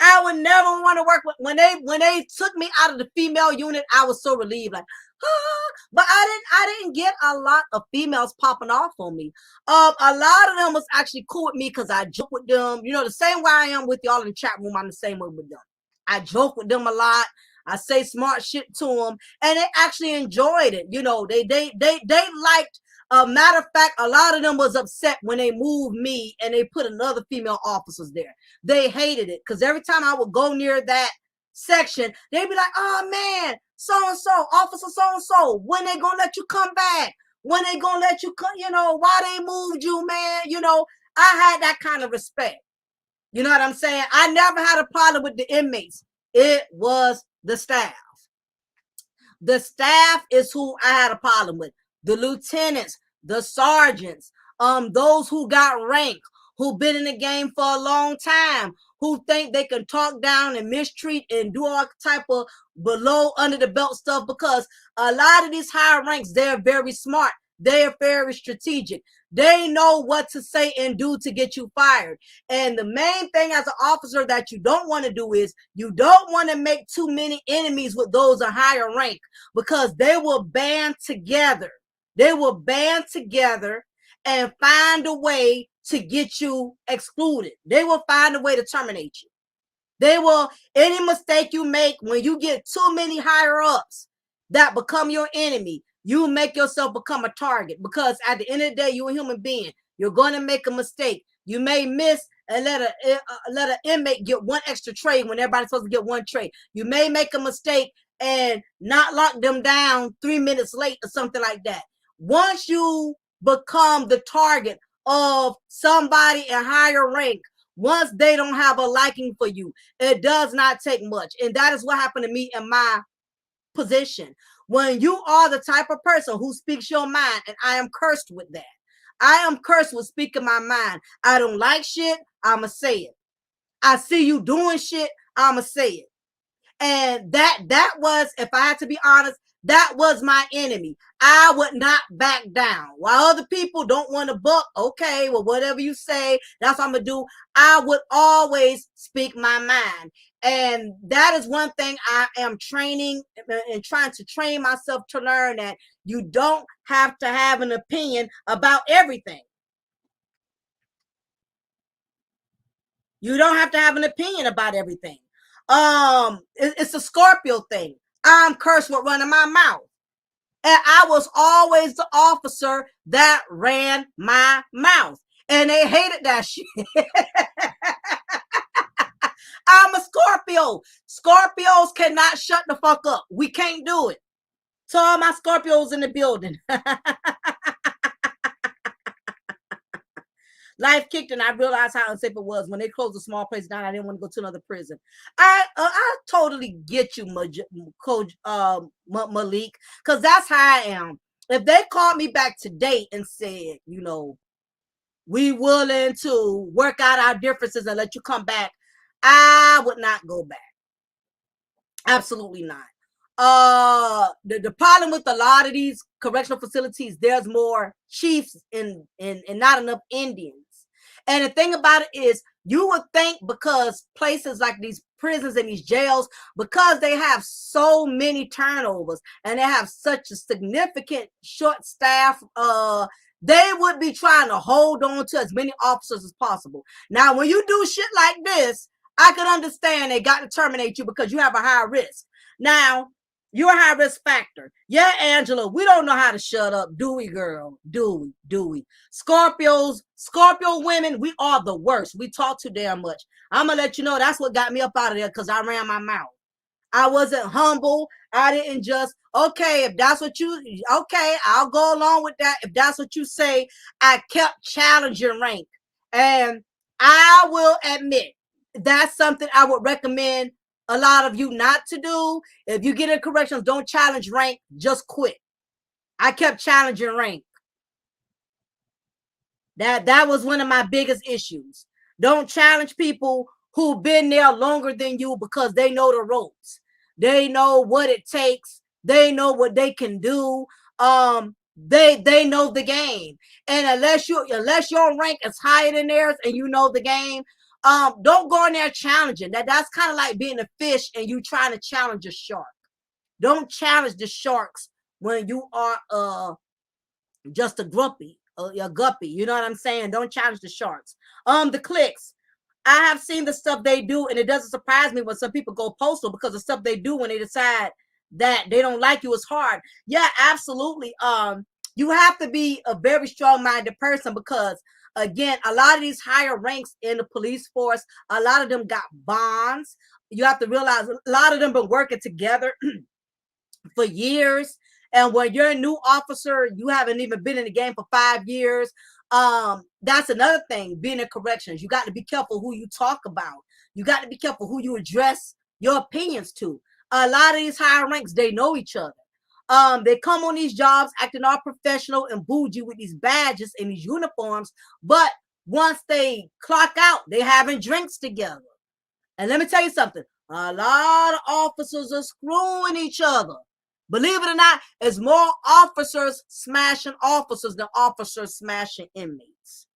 Speaker 1: I would never want to work with when they took me out of the female unit. I was so relieved, like, but I didn't get a lot of females popping off on me. A lot of them was actually cool with me because I joke with them. You know, the same way I am with y'all in the chat room, I'm the same way with them. I joke with them a lot. I say smart shit to them, and they actually enjoyed it. You know, they liked. Matter of fact, a lot of them was upset when they moved me and they put another female officers there. They hated it because every time I would go near that section, they'd be like, "Oh man, so and so, officer so and so, when they gonna let you come back? When they gonna let you come? You know, why they moved you, man? You know." I had that kind of respect. You know what I'm saying? I never had a problem with the inmates. It was the staff. The staff is who I had a problem with. The lieutenants, the sergeants, those who got rank, who been in the game for a long time, who think they can talk down and mistreat and do all type of below under the belt stuff, because a lot of these higher ranks, they're very smart. They're very strategic. They know what to say and do to get you fired. And the main thing as an officer that you don't want to do is you don't want to make too many enemies with those in higher rank, because they will band together. They will band together and find a way to get you excluded. They will find a way to terminate you. They will, any mistake you make when you get too many higher ups that become your enemy, you make yourself become a target, because at the end of the day, you're a human being. You're going to make a mistake. You may miss and let an inmate get one extra tray when everybody's supposed to get one tray. You may make a mistake and not lock them down 3 minutes late or something like that. Once you become the target of somebody in higher rank, once they don't have a liking for you, it does not take much. And that is what happened to me in my position. When you are the type of person who speaks your mind, and I am cursed with that. I am cursed with speaking my mind. I don't like shit, I'ma say it. I see you doing shit, I'ma say it. And that was, if I had to be honest, that was my enemy. I would not back down. While other people don't want to buck, okay, well, whatever you say, that's what I'm going to do. I would always speak my mind. And that is one thing I am training and trying to train myself to learn, that you don't have to have an opinion about everything. You don't have to have an opinion about everything. It's a Scorpio thing. I'm cursed with running my mouth. And I was always the officer that ran my mouth. And they hated that shit. I'm a Scorpio. Scorpios cannot shut the fuck up. We can't do it. So all my Scorpios in the building. Life kicked, and I realized how unsafe it was when they closed a small place down. I didn't want to go to another prison. I totally get you, Coach Malik, because that's how I am. If they called me back today and said, you know, we willing to work out our differences and let you come back, I would not go back. Absolutely not. The problem with a lot of these correctional facilities, there's more chiefs and not enough Indians. And the thing about it is, you would think because places like these prisons and these jails, because they have so many turnovers and they have such a significant short staff, they would be trying to hold on to as many officers as possible. Now, when you do shit like this, I could understand they got to terminate you because you have a high risk. Now, You're a high risk factor. Yeah, Angela, we don't know how to shut up, do we, girl? Do we? Scorpio women, we are the worst. We talk too damn much. I'm gonna let you know that's what got me up out of there, because I ran my mouth. I wasn't humble. I didn't just, okay, if that's what you, okay, I'll go along with that. If that's what you say, I kept challenging rank. And I will admit, that's something I would recommend a lot of you not to do. If you get in corrections, don't challenge rank, just quit. I kept challenging rank. That was one of my biggest issues. Don't challenge people who've been there longer than you, because they know the ropes. They know what it takes. They know what they can do. They know the game. And unless your rank is higher than theirs and you know the game, don't go in there challenging. That's kind of like being a fish and you trying to challenge a shark. Don't challenge the sharks when you are just a guppy, you know what I'm saying? Don't challenge the sharks. The clicks, I have seen the stuff they do, and it doesn't surprise me when some people go postal, because the stuff they do when they decide that they don't like you is hard. Yeah, absolutely. You have to be a very strong-minded person, because again, a lot of these higher ranks in the police force, a lot of them got bonds. You have to realize a lot of them been working together for years. And when you're a new officer, you haven't even been in the game for 5 years. That's another thing, being in corrections. You got to be careful who you talk about. You got to be careful who you address your opinions to. A lot of these higher ranks, they know each other. They come on these jobs acting all professional and bougie with these badges and these uniforms. But once they clock out, they having drinks together. And let me tell you something. A lot of officers are screwing each other. Believe it or not, it's more officers smashing officers than officers smashing inmates.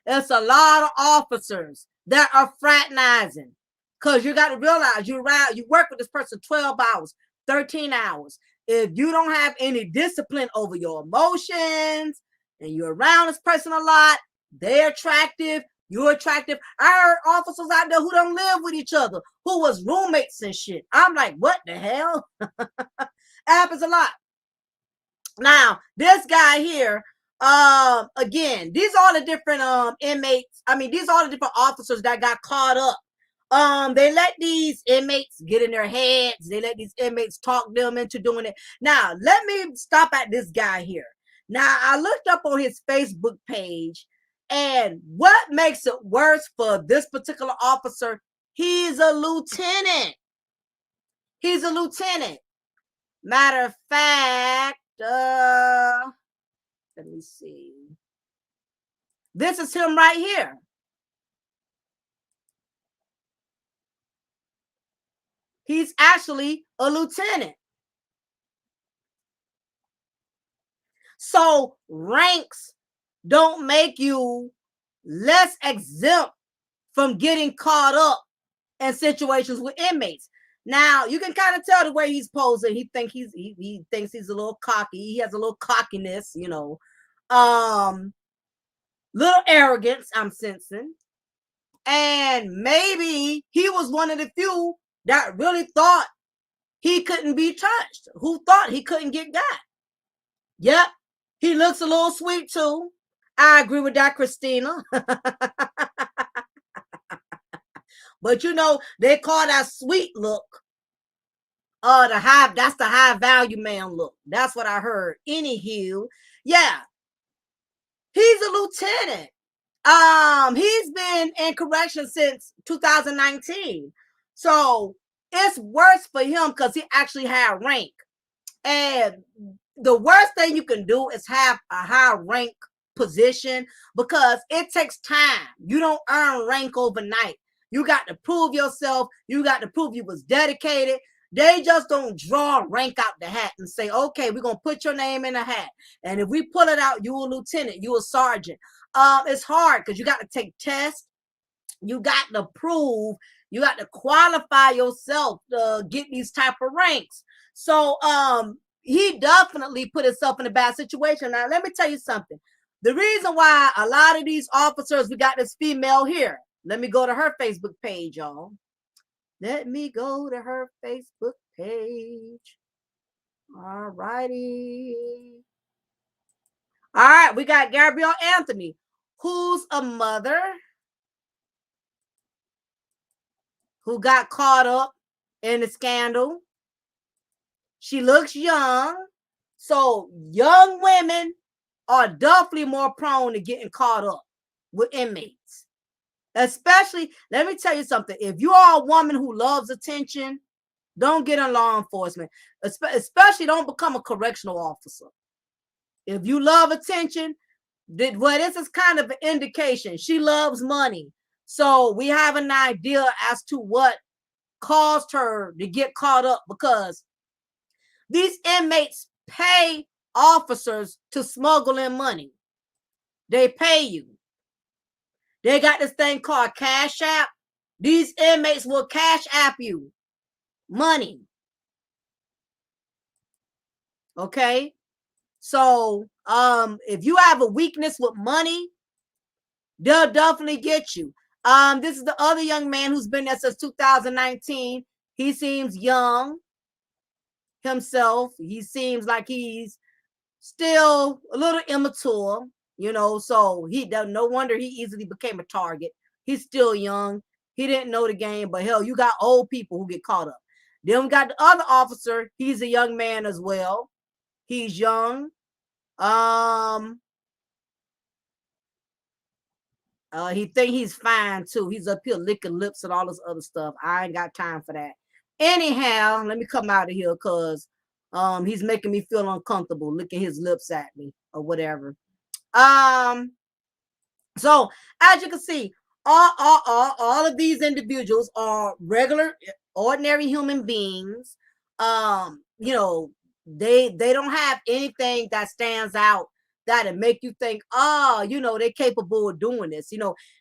Speaker 1: It's a lot of officers that are fraternizing, because you got to realize you work with this person 12 hours, 13 hours. If you don't have any discipline over your emotions and you're around this person a lot, they're attractive, you're attractive. I heard officers out there who don't live with each other, who was roommates and shit. I'm like, what the hell? Happens a lot. Now, this guy here, again, these are the different inmates. I mean, these are the different officers that got caught up. They let these inmates get in their heads. They let these inmates talk them into doing it. Now, let me stop at this guy here. Now, I looked up on his Facebook page, and what makes it worse for this particular officer, he's a lieutenant. He's a lieutenant. Matter of fact, let me see. This is him right here. He's actually a lieutenant. So ranks don't make you less exempt from getting caught up in situations with inmates. Now, you can kind of tell the way he's posing. He thinks he's a little cocky. He has a little cockiness, you know. Little arrogance I'm sensing. And maybe he was one of the few that really thought he couldn't be touched, who thought he couldn't get got. Yep, he looks a little sweet too. I agree with that, Christina. But you know, they call that sweet look. That's the high value man look. That's what I heard. Anywho, yeah, he's a lieutenant. He's been in corrections since 2019. So it's worse for him because he actually had rank. And the worst thing you can do is have a high rank position, because it takes time. You don't earn rank overnight. You got to prove yourself. You got to prove you was dedicated. They just don't draw rank out the hat and say, okay, we're going to put your name in a hat. And if we pull it out, you a lieutenant, you a sergeant. It's hard because you got to take tests. You got to prove, you got to qualify yourself to get these type of ranks. So he definitely put himself in a bad situation. Now, let me tell you something. The reason why a lot of these officers, we got this female here. Let me go to her Facebook page, y'all. Let me go to her Facebook page. All righty. All right, we got Gabrielle Anthony, who's a mother who got caught up in the scandal. She looks young. So young women are definitely more prone to getting caught up with inmates. Especially, let me tell you something. If you are a woman who loves attention, don't get in law enforcement. Especially don't become a correctional officer. If you love attention, this is kind of an indication. She loves money. So we have an idea as to what caused her to get caught up, because these inmates pay officers to smuggle in money. They pay you. They got this thing called Cash App. These inmates will Cash App you money. Okay? So, if you have a weakness with money, they'll definitely get you. This is the other young man who's been there since 2019. He seems young himself. He seems like he's still a little immature, so no wonder he easily became a target. He's still young. He didn't know the game, but hell, you got old people who get caught up. Then we got the other officer. He's a young man as well. He's young. He think he's fine too. He's up here licking lips and all this other stuff. I ain't got time for that. Anyhow, let me come out of here because he's making me feel uncomfortable licking his lips at me or whatever. So as you can see, all of these individuals are regular, ordinary human beings. They don't have anything that stands out that'll make you think, they're capable of doing this.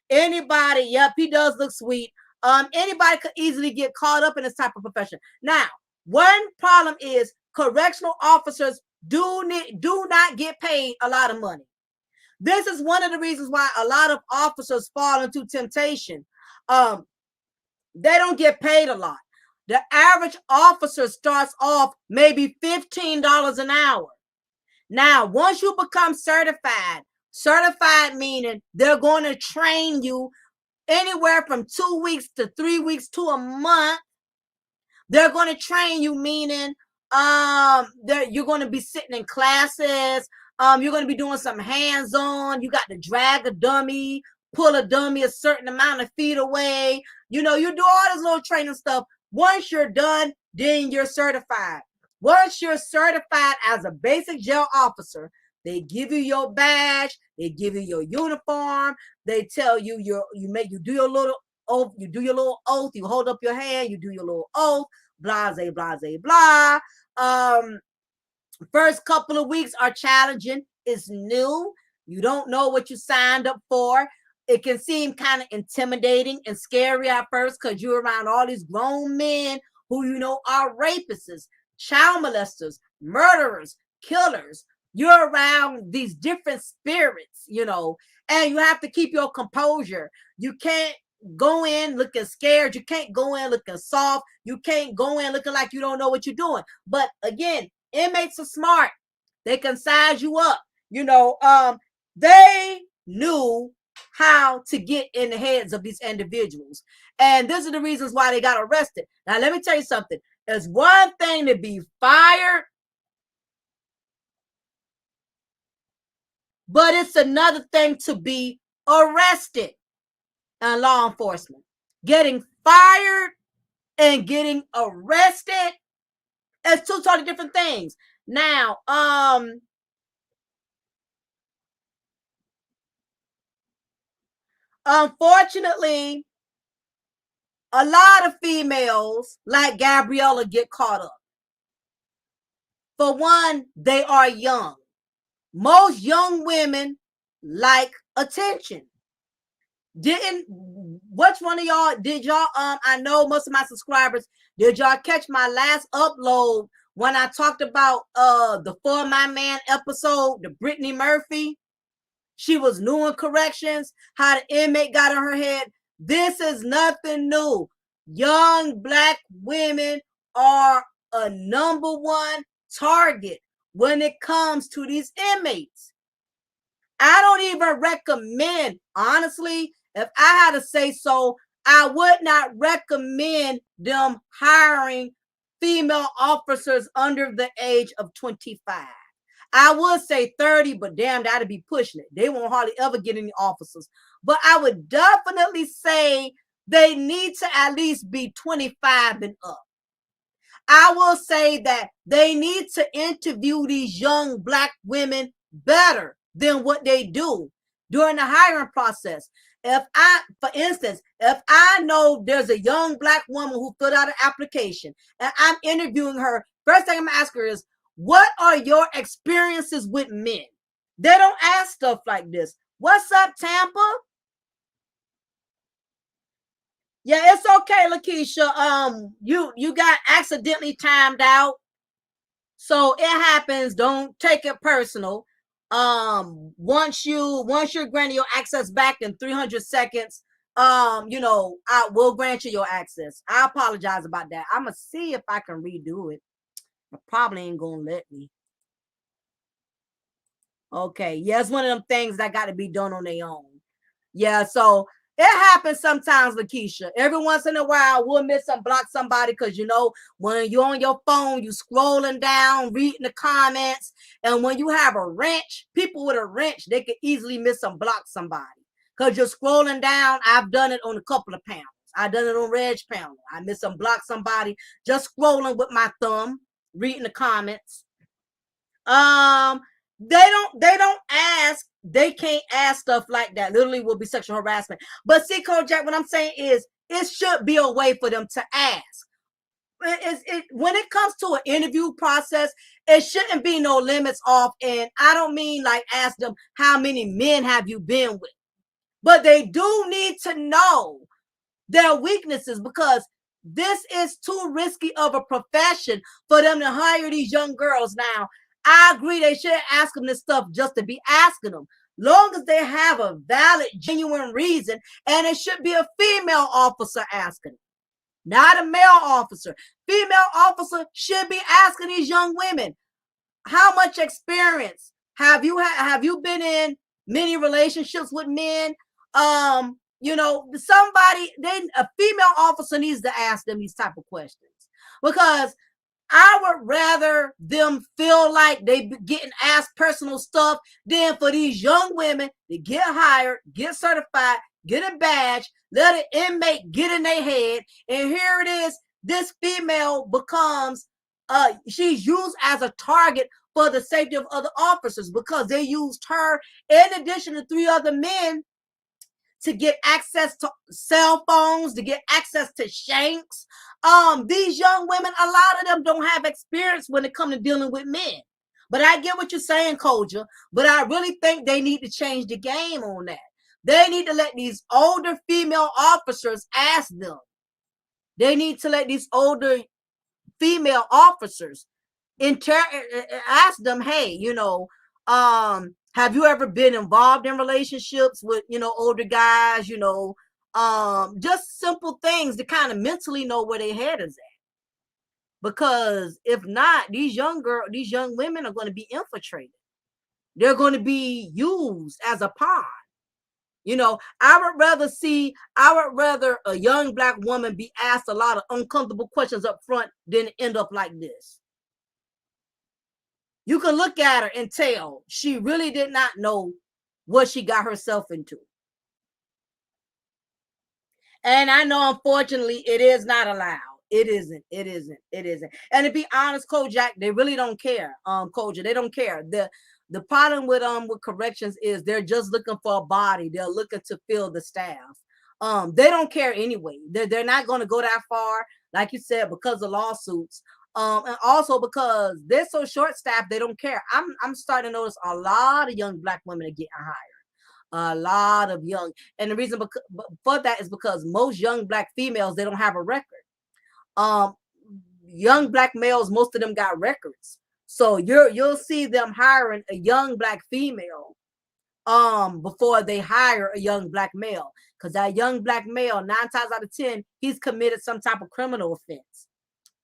Speaker 1: Anybody, yep, he does look sweet. Anybody could easily get caught up in this type of profession. Now, one problem is correctional officers do not get paid a lot of money. This is one of the reasons why a lot of officers fall into temptation. They don't get paid a lot. The average officer starts off maybe $15 an hour. Now, once you become certified meaning they're going to train you anywhere from 2 weeks to 3 weeks to a month. They're going to train you, meaning you're going to be sitting in classes. You're going to be doing some hands-on. You got to drag a dummy, pull a dummy a certain amount of feet away. You do all this little training stuff. Once you're done, then you're certified. Once you're certified as a basic jail officer, they give you your badge, they give you your uniform, they tell you you do your little oath, you hold up your hand, you do your little oath, blah, blah, blah, blah. First couple of weeks are challenging. It's new. You don't know what you signed up for. It can seem kind of intimidating and scary at first because you're around all these grown men who are rapists, child molesters, murderers, killers. You're around these different spirits, and you have to keep your composure. You can't go in looking scared. You can't go in looking soft. You can't go in looking like you don't know what you're doing. But again, inmates are smart. They can size you up. They knew how to get in the heads of these individuals. And this is the reasons why they got arrested. Now, let me tell you something. It's one thing to be fired, but it's another thing to be arrested in law enforcement. Getting fired and getting arrested is two totally different things. Now, unfortunately, a lot of females like Gabriella get caught up. For one, they are young. Most young women like attention. Which one of y'all did y'all I know most of my subscribers, did y'all catch my last upload when I talked about the For My Man episode, the Brittany Murphy? She was new in corrections, how the inmate got in her head. This is nothing new. Young Black women are a number one target when it comes to these inmates. I don't even recommend, honestly, if I had to say so, I would not recommend them hiring female officers under the age of 25. I would say 30, but damn, that'd be pushing it. They won't hardly ever get any officers. But I would definitely say they need to at least be 25 and up. I will say that they need to interview these young Black women better than what they do during the hiring process. For instance, if I know there's a young Black woman who filled out an application and I'm interviewing her, first thing I'm gonna ask her is, what are your experiences with men? They don't ask stuff like this. What's up, Tampa? Yeah, it's okay, Lakeisha. You got accidentally timed out. So it happens. Don't take it personal. Once you're granted your access back in 300 seconds, I will grant you your access. I apologize about that. I'm gonna see if I can redo it. I probably ain't gonna let me. Okay, yeah, it's one of them things that got to be done on their own. Yeah, so it happens sometimes, Lakeisha. Every once in a while, we'll miss and block somebody because when you're on your phone, you scrolling down, reading the comments, and when you have a wrench, people with a wrench, they can easily miss and block somebody because you're scrolling down. I've done it on a couple of panels. I've done it on Reg panel. I miss and block somebody just scrolling with my thumb, reading the comments. They don't ask, they can't ask stuff like that. Literally will be sexual harassment. But see, Kojak, what I'm saying is it should be a way for them to ask. When it comes to an interview process, it shouldn't be no limits off. And I don't mean like ask them how many men have you been with, but they do need to know their weaknesses because this is too risky of a profession for them to hire these young girls. Now, I agree they shouldn't ask them this stuff just to be asking them. Long as they have a valid, genuine reason, and it should be a female officer asking, not a male officer. Female officer should be asking these young women, how much experience have you have you been in many relationships with men? A female officer needs to ask them these type of questions because I would rather them feel like they getting asked personal stuff than for these young women to get hired, get certified, get a badge, let an inmate get in their head, and here it is. This female becomes she's used as a target for the safety of other officers because they used her in addition to 3 other men to get access to cell phones, to get access to shanks. These young women, a lot of them don't have experience when it comes to dealing with men. But I get what you're saying, Koja, but I really think they need to change the game on that. They need to let these older female officers ask them. They need to let these older female officers ask them, hey, have you ever been involved in relationships with, older guys, just simple things to kind of mentally know where their head is at. Because if not, these young women are going to be infiltrated. They're going to be used as a pawn. I would rather a young Black woman be asked a lot of uncomfortable questions up front than end up like this. You can look at her and tell she really did not know what she got herself into. And I know, unfortunately, it is not allowed. It isn't. And to be honest, Kojak, they really don't care. Koja, they don't care. The problem with corrections is they're just looking for a body. They're looking to fill the staff. They don't care anyway. They're not going to go that far, like you said, because of lawsuits. And also because they're so short-staffed, they don't care. I'm starting to notice a lot of young Black women are getting hired. A lot of young, and the reason for that is because most young Black females, they don't have a record. Young Black males, most of them got records. So you'll see them hiring a young Black female before they hire a young Black male, because that young Black male, 9 times out of 10, he's committed some type of criminal offense.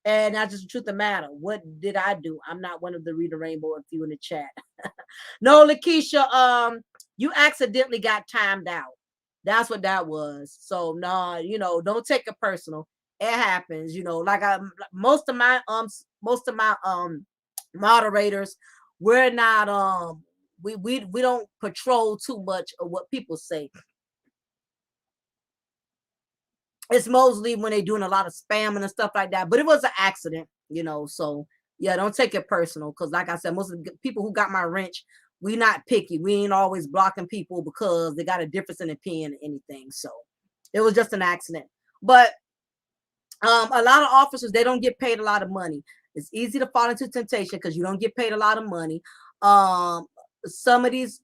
Speaker 1: And that's just the truth of the matter. What did I do? I'm not one of the Read the Rainbow if you in the chat. No, Lakeisha, you accidentally got timed out. That's what that was. So no, don't take it personal. It happens, like most of my moderators, we're not we don't patrol too much of what people say. It's mostly when they're doing a lot of spamming and stuff like that. But it was an accident, so yeah, don't take it personal. Because like I said, most of the people who got my wrench, we not picky. We ain't always blocking people because they got a difference in opinion or anything. So it was just an accident. But a lot of officers, they don't get paid a lot of money. It's easy to fall into temptation because you don't get paid a lot of money. Some of these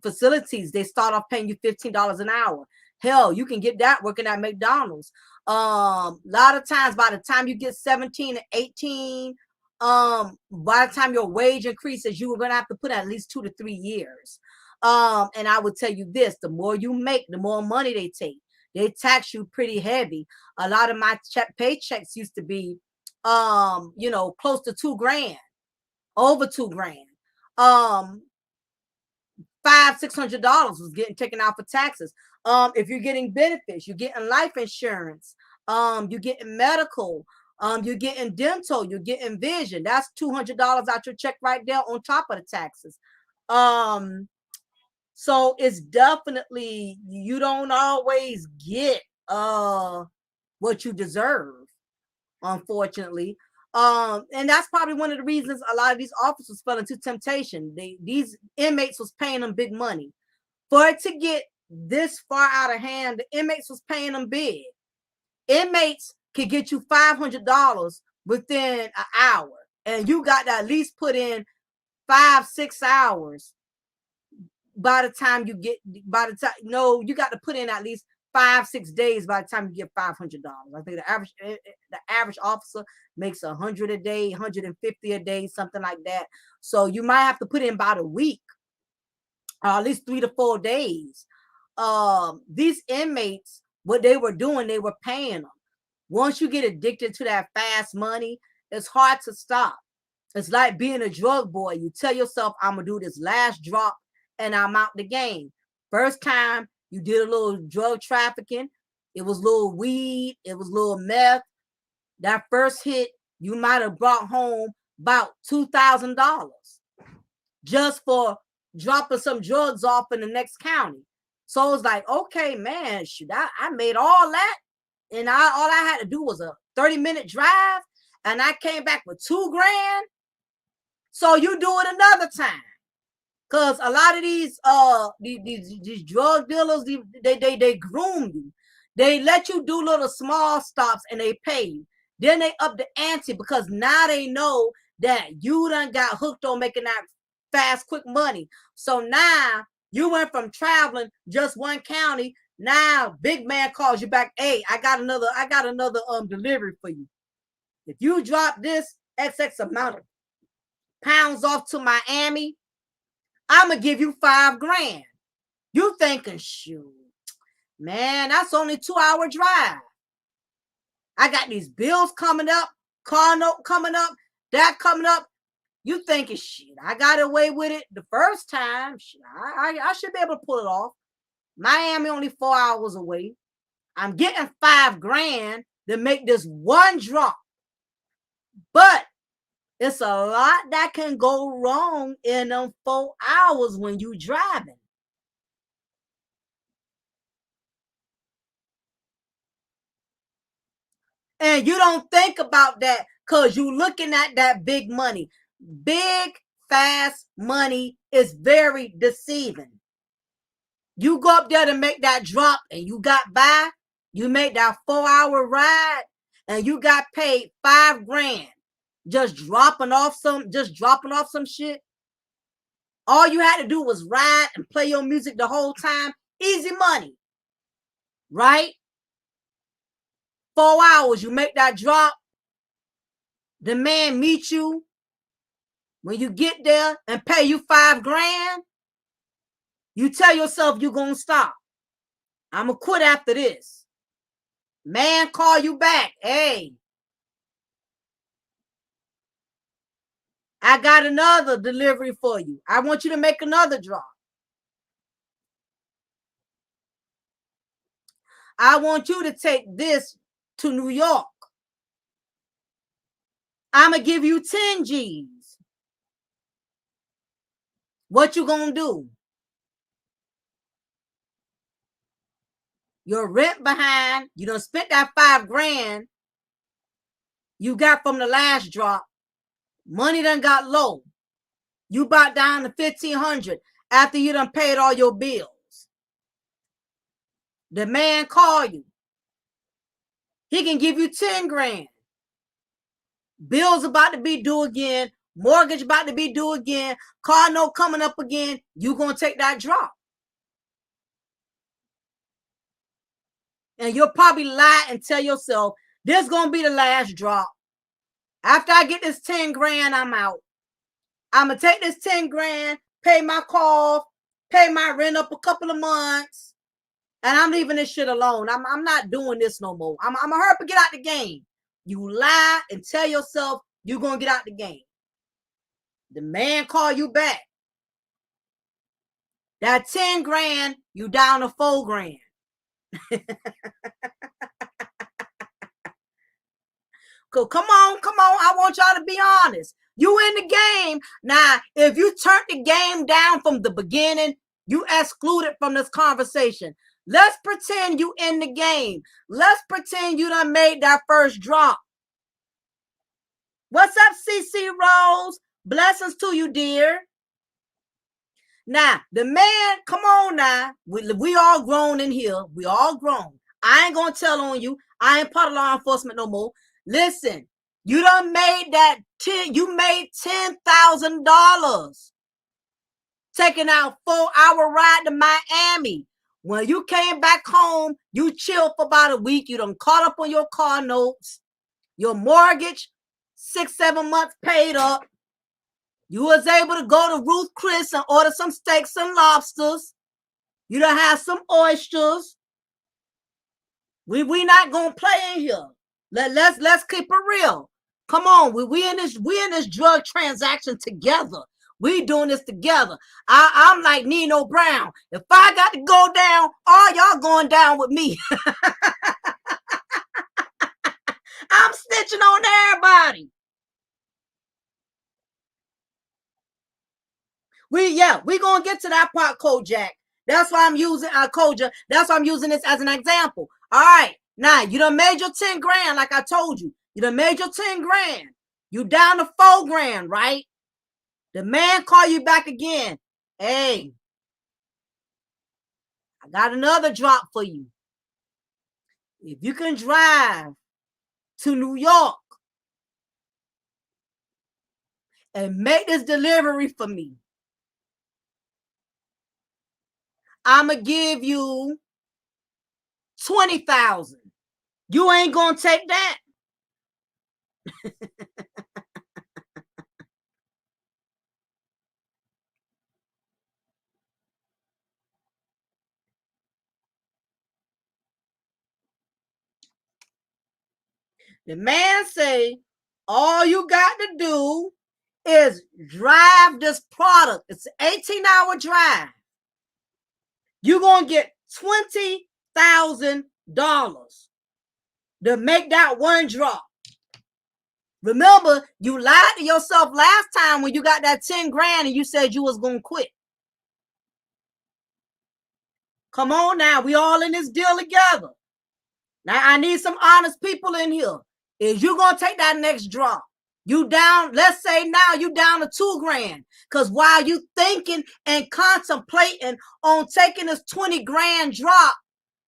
Speaker 1: facilities, they start off paying you $15 an hour. Hell, you can get that working at McDonald's. A lot of times by the time you get 17 and 18, by the time your wage increases, you are going to have to put at least 2 to 3 years. And I would tell you this, the more you make, the more money they take. They tax you pretty heavy. A lot of my paychecks used to be, close to $2,000, over $2,000. $500-600 was getting taken out for taxes. If you're getting benefits, you're getting life insurance, you're getting medical, you're getting dental, you're getting vision. That's $200 out your check right there on top of the taxes. So it's definitely, you don't always get what you deserve, unfortunately. And that's probably one of the reasons a lot of these officers fell into temptation. These inmates was paying them big money. For it to get this far out of hand, the inmates was paying them big. Inmates could get you $500 within an hour, and you got to at least put in 5-6 hours. By the time you got to put in at least 5-6 days by the time you get $500. I think the average officer makes $100 a day, $150 a day, something like that. So you might have to put in about a week, at least 3 to 4 days. These inmates, what they were doing, they were paying them. Once you get addicted to that fast money, it's hard to stop. It's like being a drug boy. You tell yourself, I'm gonna do this last drop and I'm out the game. First time you did a little drug trafficking, it was a little weed, it was a little meth. That first hit, you might have brought home about $2,000 just for dropping some drugs off in the next county. So it's like, okay, man, shoot, I made all that, and all I had to do was a 30-minute drive, and I came back with $2,000. So you do it another time. Because a lot of these drug dealers, they groom you. They let you do little small stops and they pay you. Then they up the ante because now they know that you done got hooked on making that fast, quick money. So now you went from traveling just one county. Now big man calls you back. Hey, I got another delivery for you. If you drop this XX amount of pounds off to Miami, I'm gonna give you $5,000. You thinking, shoot, man, that's only a 2-hour drive. I got these bills coming up, car note coming up, that coming up. You thinking, shit, I got away with it the first time. Shit, I should be able to pull it off. Miami only 4 hours away. I'm getting $5,000 to make this one drop. But it's a lot that can go wrong in them 4 hours when you driving. And you don't think about that because you're looking at that big money. Big, fast money is very deceiving. You go up there to make that drop and you got by, you made that 4-hour ride and you got paid $5,000. Just dropping off some shit. All you had to do was ride and play your music the whole time. Easy money, right? 4 hours, you make that drop. The man meet you when you get there and pay you $5,000. You tell yourself you're gonna stop. I'm gonna quit after this. Man call you back. Hey, I got another delivery for you. I want you to make another drop. I want you to take this to New York. I'm going to give you 10 G's. What you going to do? Your rent behind. You done spent that $5,000 you got from the last drop. Money done got low. You bought down to $1,500 after you done paid all your bills. The man call you. He can give you 10 grand. Bills about to be due again. Mortgage about to be due again. Car note coming up again. You gonna take that drop. And you'll probably lie and tell yourself, this gonna be the last drop. After I get this 10 grand, I'm out. I'm gonna take this 10 grand, pay my car, pay my rent up a couple of months, and I'm leaving this shit alone. I'm not doing this no more. I'm gonna hurry up and get out the game. You lie and tell yourself you're gonna get out the game. The man call you back. That 10 grand, you down to 4 grand. Come on. I want y'all to be honest. You in the game. Now, if you turn the game down from the beginning, you excluded from this conversation. Let's pretend you in the game. Let's pretend you done made that first drop. What's up, CC Rose? Blessings to you, dear. Now, the man, come on now. We all grown in here. We all grown. I ain't going to tell on you. I ain't part of law enforcement no more. Listen, you done made that you made $10,000 taking out 4-hour ride to Miami. When you came back home, you chilled for about a week. You done caught up on your car notes, your mortgage, 6-7 months paid up. You was able to go to Ruth Chris and order some steaks and lobsters. You done have some oysters. We not gonna play in here. Let's keep it real. Come on, we in this drug transaction together. We doing this together. I'm like Nino Brown. If I got to go down, all y'all going down with me. I'm snitching on everybody. We gonna get to that part, Kojak. That's why I'm using Koja. That's why I'm using this as an example. All right, now you done made your 10 grand, like I told you. You done made your 10 grand. You down to 4 grand, right? The man call you back again. Hey, I got another drop for you. If you can drive to New York and make this delivery for me, I'ma give you 20,000. You ain't gonna take that. The man say, all you got to do is drive this product. It's an 18-hour drive. You're going to get $20,000 to make that one drop. Remember, you lied to yourself last time when you got that 10 grand and you said you was going to quit. Come on now. We all in this deal together. Now, I need some honest people in here. Is you going to take that next drop? You down, let's say now you down to 2 grand. Because while you thinking and contemplating on taking this 20 grand drop,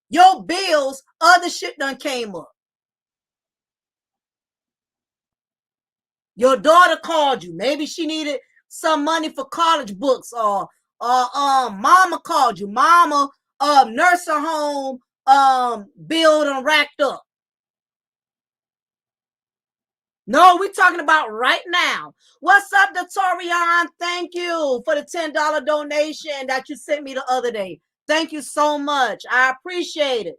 Speaker 1: your bills, other shit done came up. Your daughter called you. Maybe she needed some money for college books, or mama called you. Mama, nursing home, bill done racked up. No, we're talking about right now. What's up, Datorian? Thank you for the $10 donation that you sent me the other day. Thank you so much. I appreciate it.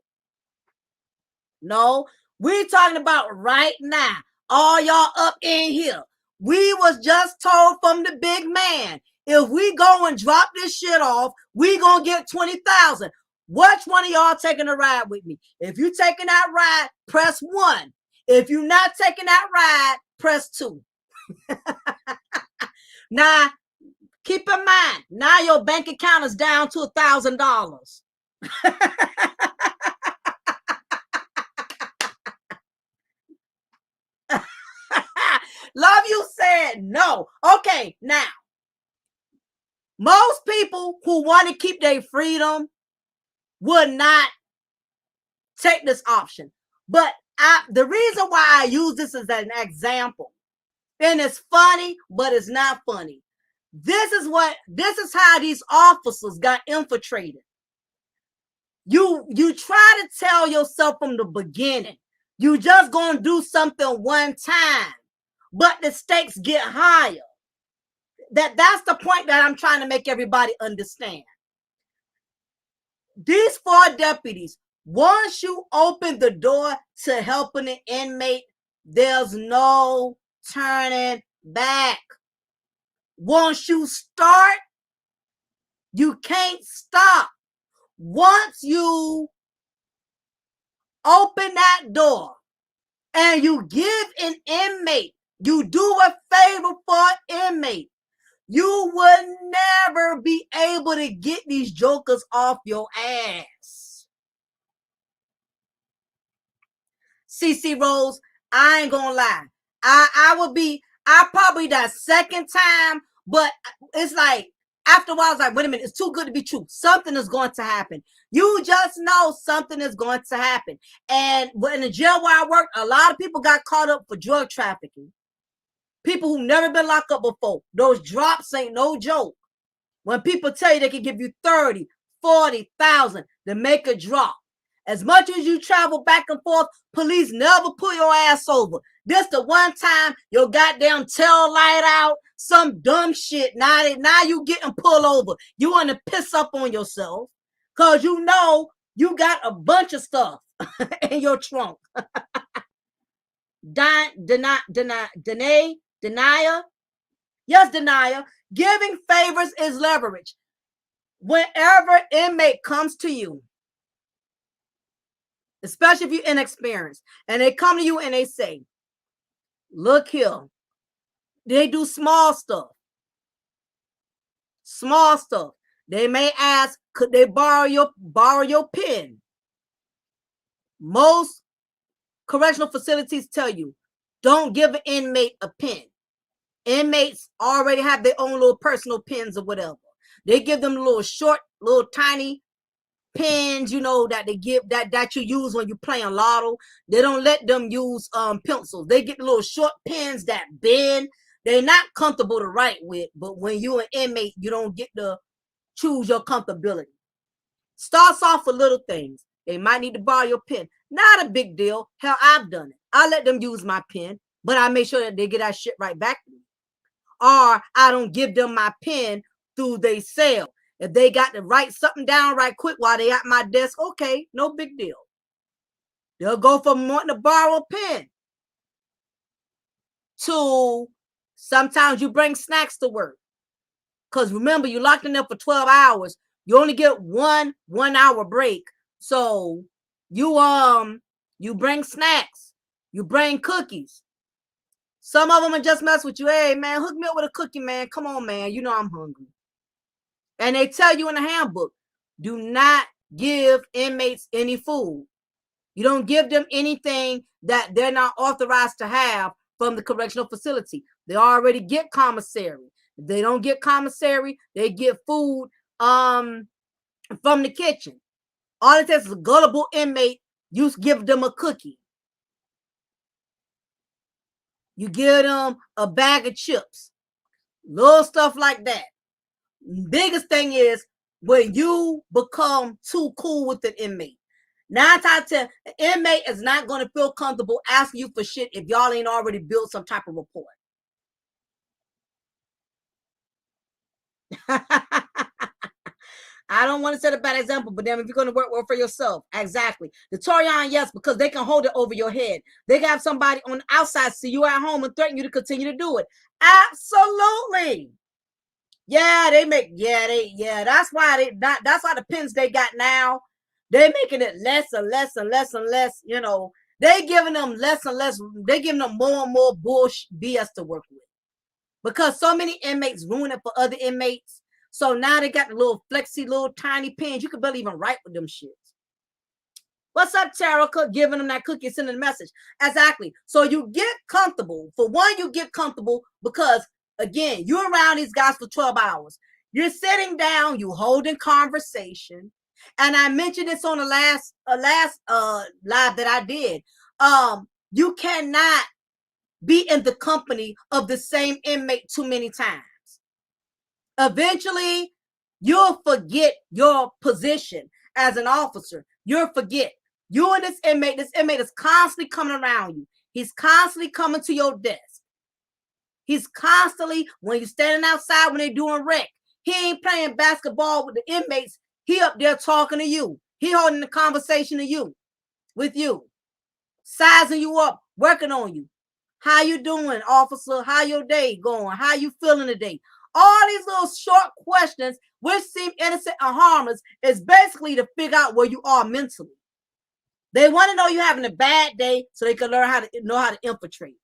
Speaker 1: No, we're talking about right now. All y'all up in here. We was just told from the big man, if we go and drop this shit off, we gonna get 20,000. Which one of y'all taking a ride with me? If you taking that ride, press 1. If you're not taking that ride, press 2. Now, keep in mind, now your bank account is down to $1,000. Love you said no. Okay, now, most people who want to keep their freedom would not take this option. But the reason why I use this as an example, and it's funny, but it's not funny. This is how these officers got infiltrated. You try to tell yourself from the beginning, you just gonna do something one time, but the stakes get higher. That's the point that I'm trying to make everybody understand. These 4 deputies, once you open the door to helping an inmate, there's no turning back. Once you start, you can't stop. Once you open that door and you give an inmate, you do a favor for an inmate, you will never be able to get these jokers off your ass. CC Rose, I ain't gonna lie. I probably that second time, but it's like, after a while, I was like, wait a minute, it's too good to be true. Something is going to happen. You just know something is going to happen. And in the jail where I worked, a lot of people got caught up for drug trafficking. People who've never been locked up before. Those drops ain't no joke. When people tell you they can give you 30, 40,000 to make a drop. As much as you travel back and forth, police never pull your ass over. This the one time your goddamn tail light out, some dumb shit. Now you getting pulled over. You want to piss up on yourself because you know you got a bunch of stuff in your trunk. Denier. Yes, denier. Giving favors is leverage. Whenever inmate comes to you, especially if you're inexperienced, and they come to you and they say, look here, they do small stuff. Small stuff. They may ask, could they borrow your pen? Most correctional facilities tell you, don't give an inmate a pen. Inmates already have their own little personal pens or whatever. They give them little short, little tiny pens, that they give that you use when you playing lotto. They don't let them use pencils. They get the little short pens that bend. They're not comfortable to write with, but when you're an inmate, you don't get to choose your comfortability. Starts off with little things. They might need to borrow your pen. Not a big deal. Hell, I've done it. I let them use my pen, but I make sure that they get that shit right back to me. Or I don't give them my pen through their cell. If they got to write something down right quick while they at my desk, okay, no big deal. They'll go from wanting to borrow a pen to sometimes you bring snacks to work. Because remember, you locked in there for 12 hours. You only get one hour break. So you bring snacks. You bring cookies. Some of them will just mess with you. Hey, man, hook me up with a cookie, man. Come on, man. You know I'm hungry. And they tell you in the handbook, do not give inmates any food. You don't give them anything that they're not authorized to have from the correctional facility. They already get commissary. If they don't get commissary, they get food from the kitchen. All it takes is a gullible inmate. You give them a cookie. You give them a bag of chips. Little stuff like that. Biggest thing is when you become too cool with an inmate. 9 times out of 10, an inmate is not going to feel comfortable asking you for shit if y'all ain't already built some type of rapport. I don't want to set a bad example, but then if you're going to work for yourself, exactly. The Torian, yes, because they can hold it over your head. They can have somebody on the outside see you at home and threaten you to continue to do it. Absolutely. Yeah, that's why that's why the pins they got now, they're making it less and less and less and less, they giving them less and less, they giving them more and more bullshit BS to work with. Because so many inmates ruin it for other inmates. So now they got the little flexy, little tiny pens. You can barely even write with them shits. What's up, Terica? Giving them that cookie, sending a message. Exactly. So you get comfortable. For one, you get comfortable because, again, you're around these guys for 12 hours. You're sitting down, you holding conversation. And I mentioned this on the last live that I did. You cannot be in the company of the same inmate too many times. Eventually, you'll forget your position as an officer. You'll forget. You and this inmate is constantly coming around you. He's constantly coming to your desk. He's constantly, when you're standing outside, when they're doing rec, he ain't playing basketball with the inmates. He up there talking to you. He holding the conversation with you, sizing you up, working on you. How you doing, officer? How your day going? How you feeling today? All these little short questions, which seem innocent and harmless, is basically to figure out where you are mentally. They want to know you're having a bad day so they can learn how to infiltrate.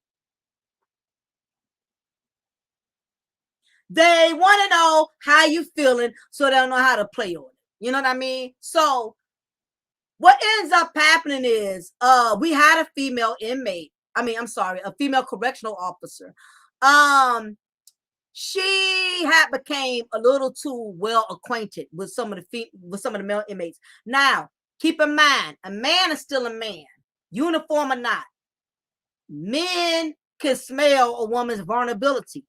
Speaker 1: They want to know how you feeling so they'll know how to play on it. You know what I mean? So what ends up happening is we had a female inmate. A female correctional officer. She had became a little too well acquainted with some of the male inmates. Now, keep in mind, a man is still a man, uniform or not. Men can smell a woman's vulnerability.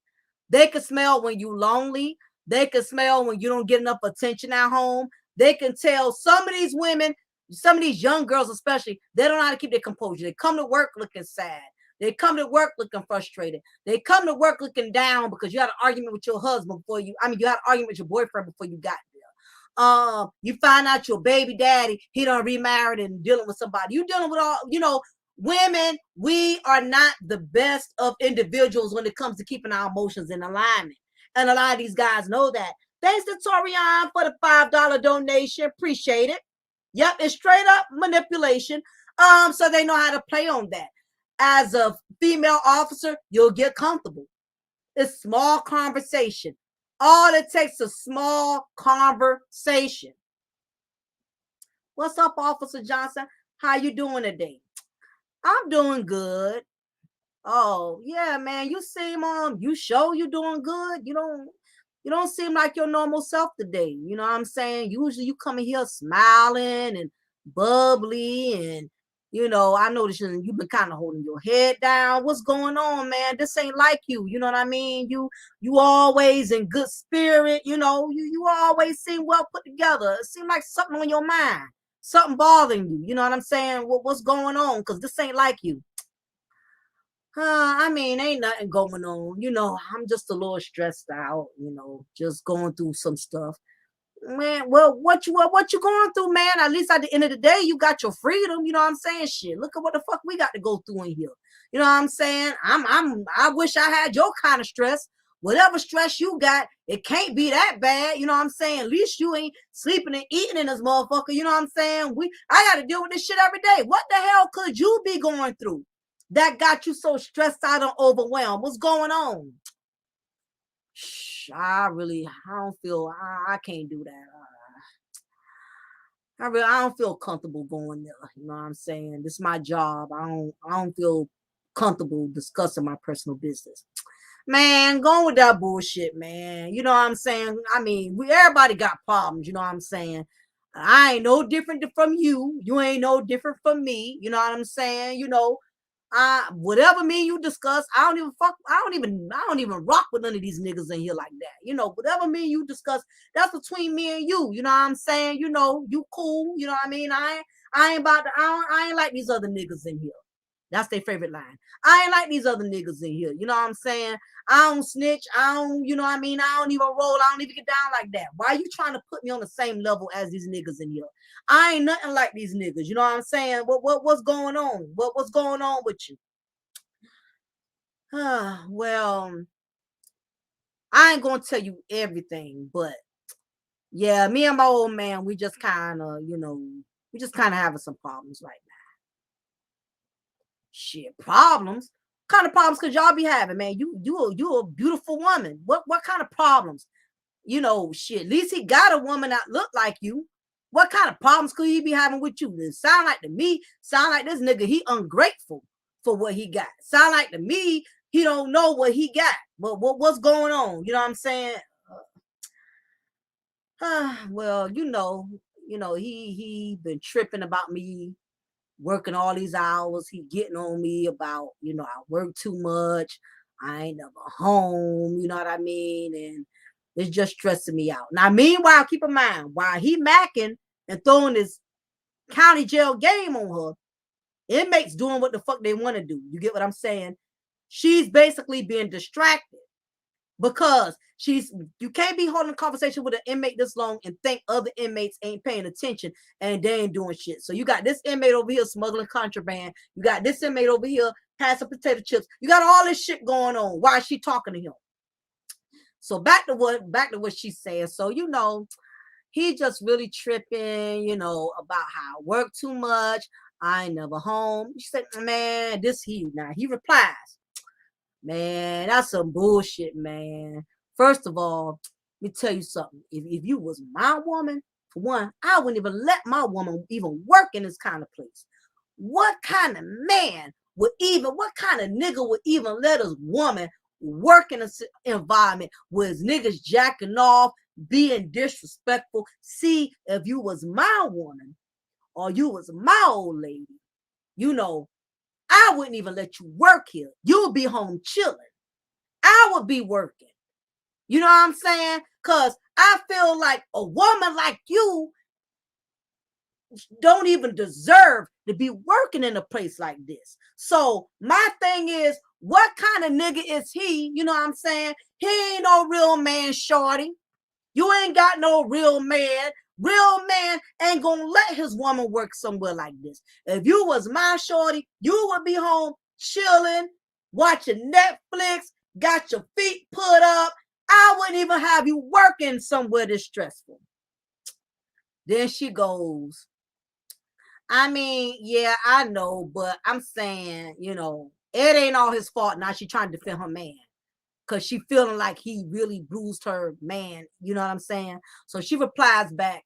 Speaker 1: They can smell when you're lonely. They can smell when you don't get enough attention at home. They can tell some of these women, some of these young girls especially, they don't know how to keep their composure. They come to work looking sad. They come to work looking frustrated. They come to work looking down because you had an argument with your husband you had an argument with your boyfriend before you got there. You find out your baby daddy, he done remarried and dealing with somebody. You dealing with all, women, we are not the best of individuals when it comes to keeping our emotions in alignment. And a lot of these guys know that. Thanks to Torian for the $5 donation. Appreciate it. Yep, it's straight up manipulation. So they know how to play on that. As a female officer, you'll get comfortable. It's small conversation. All it takes is small conversation. What's up, Officer Johnson? How you doing today? I'm doing good. Oh, yeah, man. You seem you show you doing good. You don't seem like your normal self today. You know what I'm saying? Usually you come in here smiling and bubbly and I noticed you've been kind of holding your head down. What's going on, man? This ain't like you. You know what I mean? You always in good spirit. You always seem well put together. It seems like something on your mind, something bothering you. You know what I'm saying? What's going on? Because this ain't like you. Ain't nothing going on. I'm just a little stressed out. Just going through some stuff. Man, well, what you going through, man? At least at the end of the day, you got your freedom. You know what I'm saying? Shit, look at what the fuck we got to go through in here. You know what I'm saying? I wish I had your kind of stress. Whatever stress you got, it can't be that bad. You know what I'm saying? At least you ain't sleeping and eating in this motherfucker. You know what I'm saying? I got to deal with this shit every day. What the hell could you be going through that got you so stressed out and overwhelmed? What's going on? I don't feel, I can't do that. I don't feel comfortable going there. You know what I'm saying? This is my job. I don't feel comfortable discussing my personal business. Man, going with that bullshit, man. You know what I'm saying? Everybody got problems. You know what I'm saying? I ain't no different from you. You ain't no different from me. You know what I'm saying? Whatever me you discuss, I don't even rock with none of these niggas in here like that. Whatever me you discuss, that's between me and you. You know what I'm saying? You cool. You know what I mean? I ain't like these other niggas in here. That's their favorite line. I ain't like these other niggas in here. You know what I'm saying? I don't snitch. I don't, you know what I mean? I don't even roll. I don't even get down like that. Why are you trying to put me on the same level as these niggas in here? I ain't nothing like these niggas. You know what I'm saying? What's going on? What's going on with you? Well, I ain't gonna tell you everything, but yeah, me and my old man, we just kind of, we just kind of having some problems right now. Shit, problems? What kind of problems could y'all be having, man? You a beautiful woman. What kind of problems? Shit. At least he got a woman that look like you. What kind of problems could he be having with you? It sound like to me, sound like this nigga, he ungrateful for what he got. Sound like to me, he don't know what he got. But what's going on? You know what I'm saying? Well, he been tripping about me working all these hours. He getting on me about, I work too much. I ain't never home, you know what I mean? And it's just stressing me out. Now, meanwhile, keep in mind, while he macking and throwing this county jail game on her, inmates doing what the fuck they want to do. You get what I'm saying? She's basically being distracted because you can't be holding a conversation with an inmate this long and think other inmates ain't paying attention and they ain't doing shit. So you got this inmate over here smuggling contraband. You got this inmate over here passing potato chips. You got all this shit going on. Why is she talking to him? So back to what she's saying. So he just really tripping, about how I work too much. I ain't never home. She said, man, he replies, man, that's some bullshit, man. First of all, let me tell you something. If you was my woman, for one, I wouldn't even let my woman even work in this kind of place. What kind of man what kind of nigga would even let his woman work in an environment where his niggas jacking off, being disrespectful? See, if you was my woman or you was my old lady, I wouldn't even let you work here. You would be home chilling. I would be working. You know what I'm saying? Because I feel like a woman like you don't even deserve to be working in a place like this. So my thing is, what kind of nigga is he? You know what I'm saying? He ain't no real man, shorty. You ain't got no real man. Real man ain't gonna let his woman work somewhere like this. If you was my shorty, you would be home chilling, watching Netflix, got your feet put up. I wouldn't even have you working somewhere this stressful. Then she goes, I mean, yeah, I know, but I'm saying, it ain't all his fault. Now she trying to defend her man because she feeling like he really bruised her man. You know what I'm saying? So she replies back,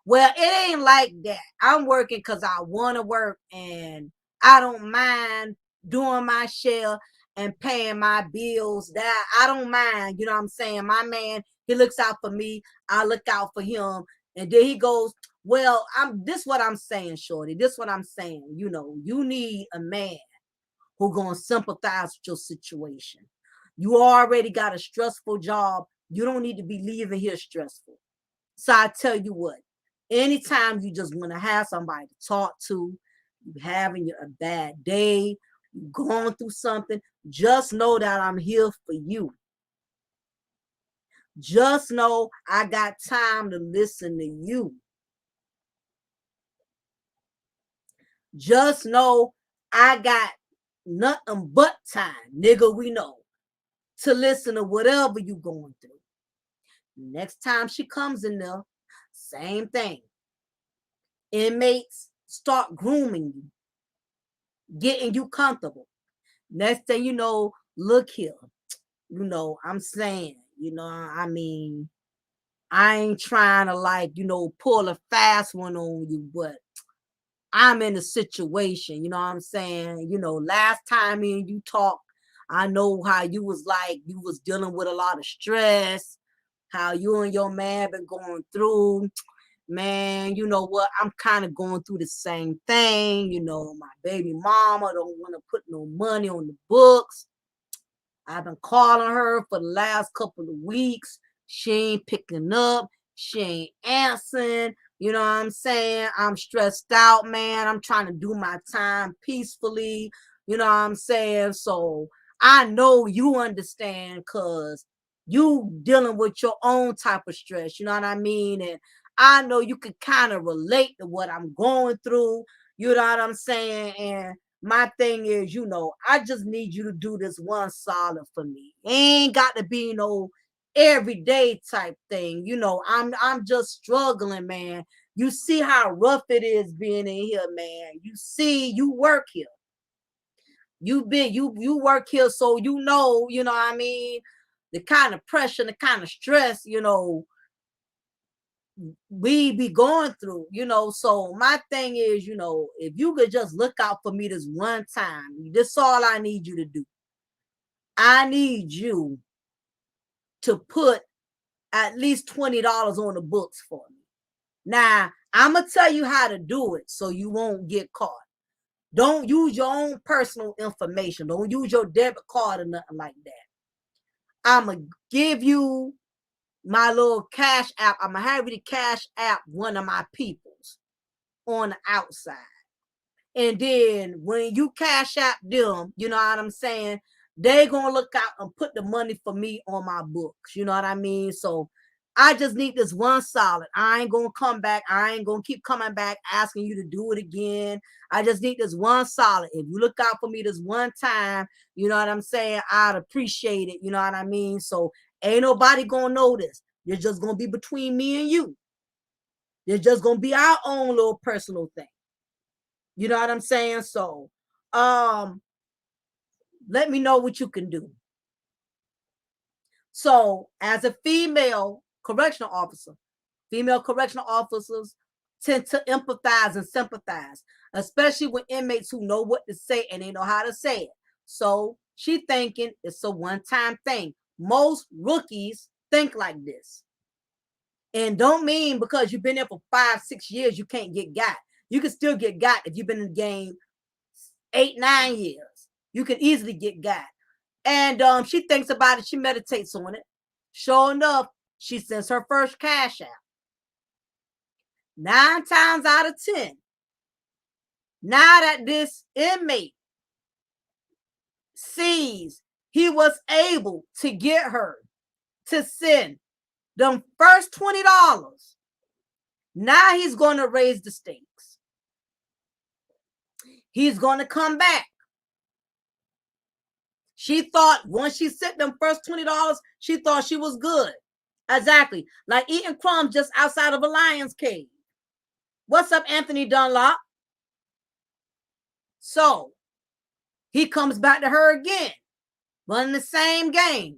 Speaker 1: well, it ain't like that. I'm working because I want to work and I don't mind doing my share and paying my bills. That I don't mind. You know what I'm saying? My man, he looks out for me. I look out for him. And then he goes, well, this what I'm saying, shorty. This what I'm saying. You need a man who gonna sympathize with your situation. You already got a stressful job. You don't need to be leaving here stressful. So I tell you what, anytime you just want to have somebody to talk to, you having a bad day, you going through something, just know that I'm here for you. Just know I got time to listen to you. Just know I got nothing but time, nigga, we know, to listen to whatever you going through. Next time she comes in there, same thing. Inmates start grooming you, getting you comfortable. Next thing you know, look here. I'm saying, I mean, I ain't trying to pull a fast one on you, but I'm in a situation, you know what I'm saying? Last time me and you talked, I know how you was dealing with a lot of stress, how you and your man been going through. Man, you know what? I'm kind of going through the same thing. My baby mama don't want to put no money on the books. I've been calling her for the last couple of weeks. She ain't picking up. She ain't answering. You know what I'm saying? I'm stressed out, man. I'm trying to do my time peacefully. You know what I'm saying? So I know you understand because you dealing with your own type of stress. You know what I mean? And I know you can kind of relate to what I'm going through. You know what I'm saying? And my thing is, I just need you to do this one solid for me. It ain't got to be no everyday type thing. I'm just struggling, man. You see how rough it is being in here, man. You see, you work here. You work here, so you know what I mean, the kind of pressure, the kind of stress, we be going through, so my thing is, if you could just look out for me this one time, this all I need you to do. I need you to put at least $20 on the books for me. Now, I'm gonna tell you how to do it so you won't get caught. Don't use your own personal information. Don't use your debit card or nothing like that. I'm gonna give you my little cash app. I'm gonna have you to cash app one of my peoples on the outside. And then when you cash app them, you know what I'm saying, they gonna look out and put the money for me on my books. You know what I mean? So I just need this one solid. I ain't gonna come back. I ain't gonna keep coming back asking you to do it again. I just need this one solid. If you look out for me this one time, you know what I'm saying, I'd appreciate it. You know what I mean? So ain't nobody gonna know this. You're just gonna be between me and you. It's just gonna be our own little personal thing. You know what I'm saying? So let me know what you can do. So as a female correctional officers tend to empathize and sympathize, especially with inmates who know what to say and they know how to say it. So she thinking it's a one-time thing. Most rookies think like this. And don't mean because you've been there for 5-6 years, you can't get got. You can still get got if you've been in the game 8-9 years. You can easily get got. And she thinks about it. She meditates on it. Sure enough, she sends her first cash out. 9 times out of 10, now that this inmate sees he was able to get her to send them first $20, now he's going to raise the stakes. He's going to come back. She thought once she sent them first $20, she thought she was good. Exactly. Like eating crumbs just outside of a lion's cage. What's up, Anthony Dunlop? So he comes back to her again, running the same game.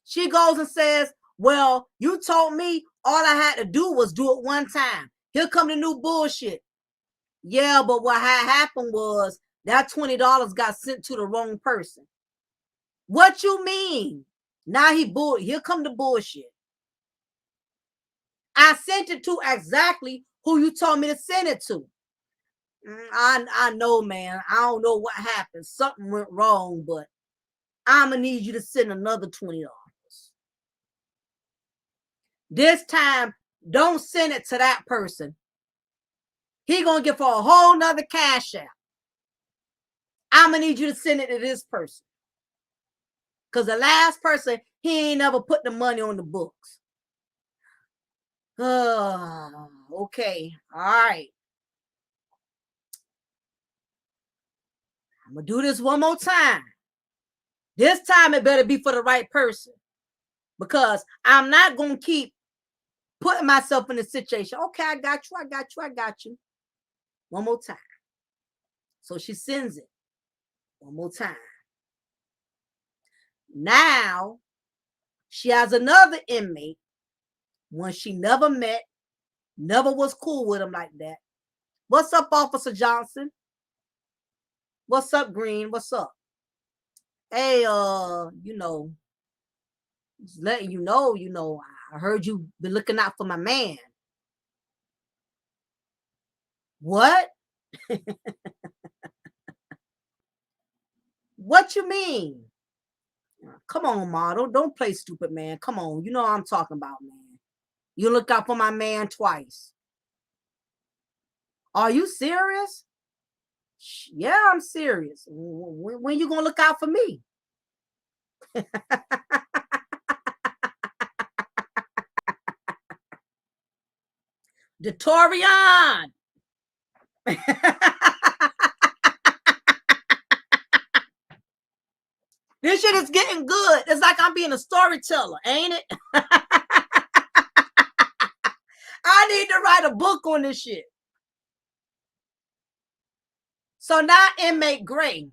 Speaker 1: She goes and says, well, you told me all I had to do was do it one time. Here come the new bullshit. Yeah, but what had happened was that $20 got sent to the wrong person. What you mean? Now here come the bullshit. I sent it to exactly who you told me to send it to. I know, man. I don't know what happened. Something went wrong, but I'm going to need you to send another $20. This time, don't send it to that person. He going to get for a whole nother cash out. I'm going to need you to send it to this person. Because the last person, he ain't never put the money on the books. Okay. All right. I'm going to do this one more time. This time it better be for the right person. Because I'm not going to keep putting myself in a situation. Okay, I got you. One more time. So she sends it. One more time. Now, she has another inmate, one she never met, never was cool with him like that. What's up, Officer Johnson? What's up, Green? What's up? Hey, just letting you know, I heard you been looking out for my man. What? What you mean? Come on, model. Don't play stupid, man. Come on. You know what I'm talking about, man. You look out for my man twice. Are you serious? Yeah, I'm serious. When you gonna look out for me? Detorian. This shit is getting good. It's like I'm being a storyteller, ain't it? I need to write a book on this shit. So now inmate Gray.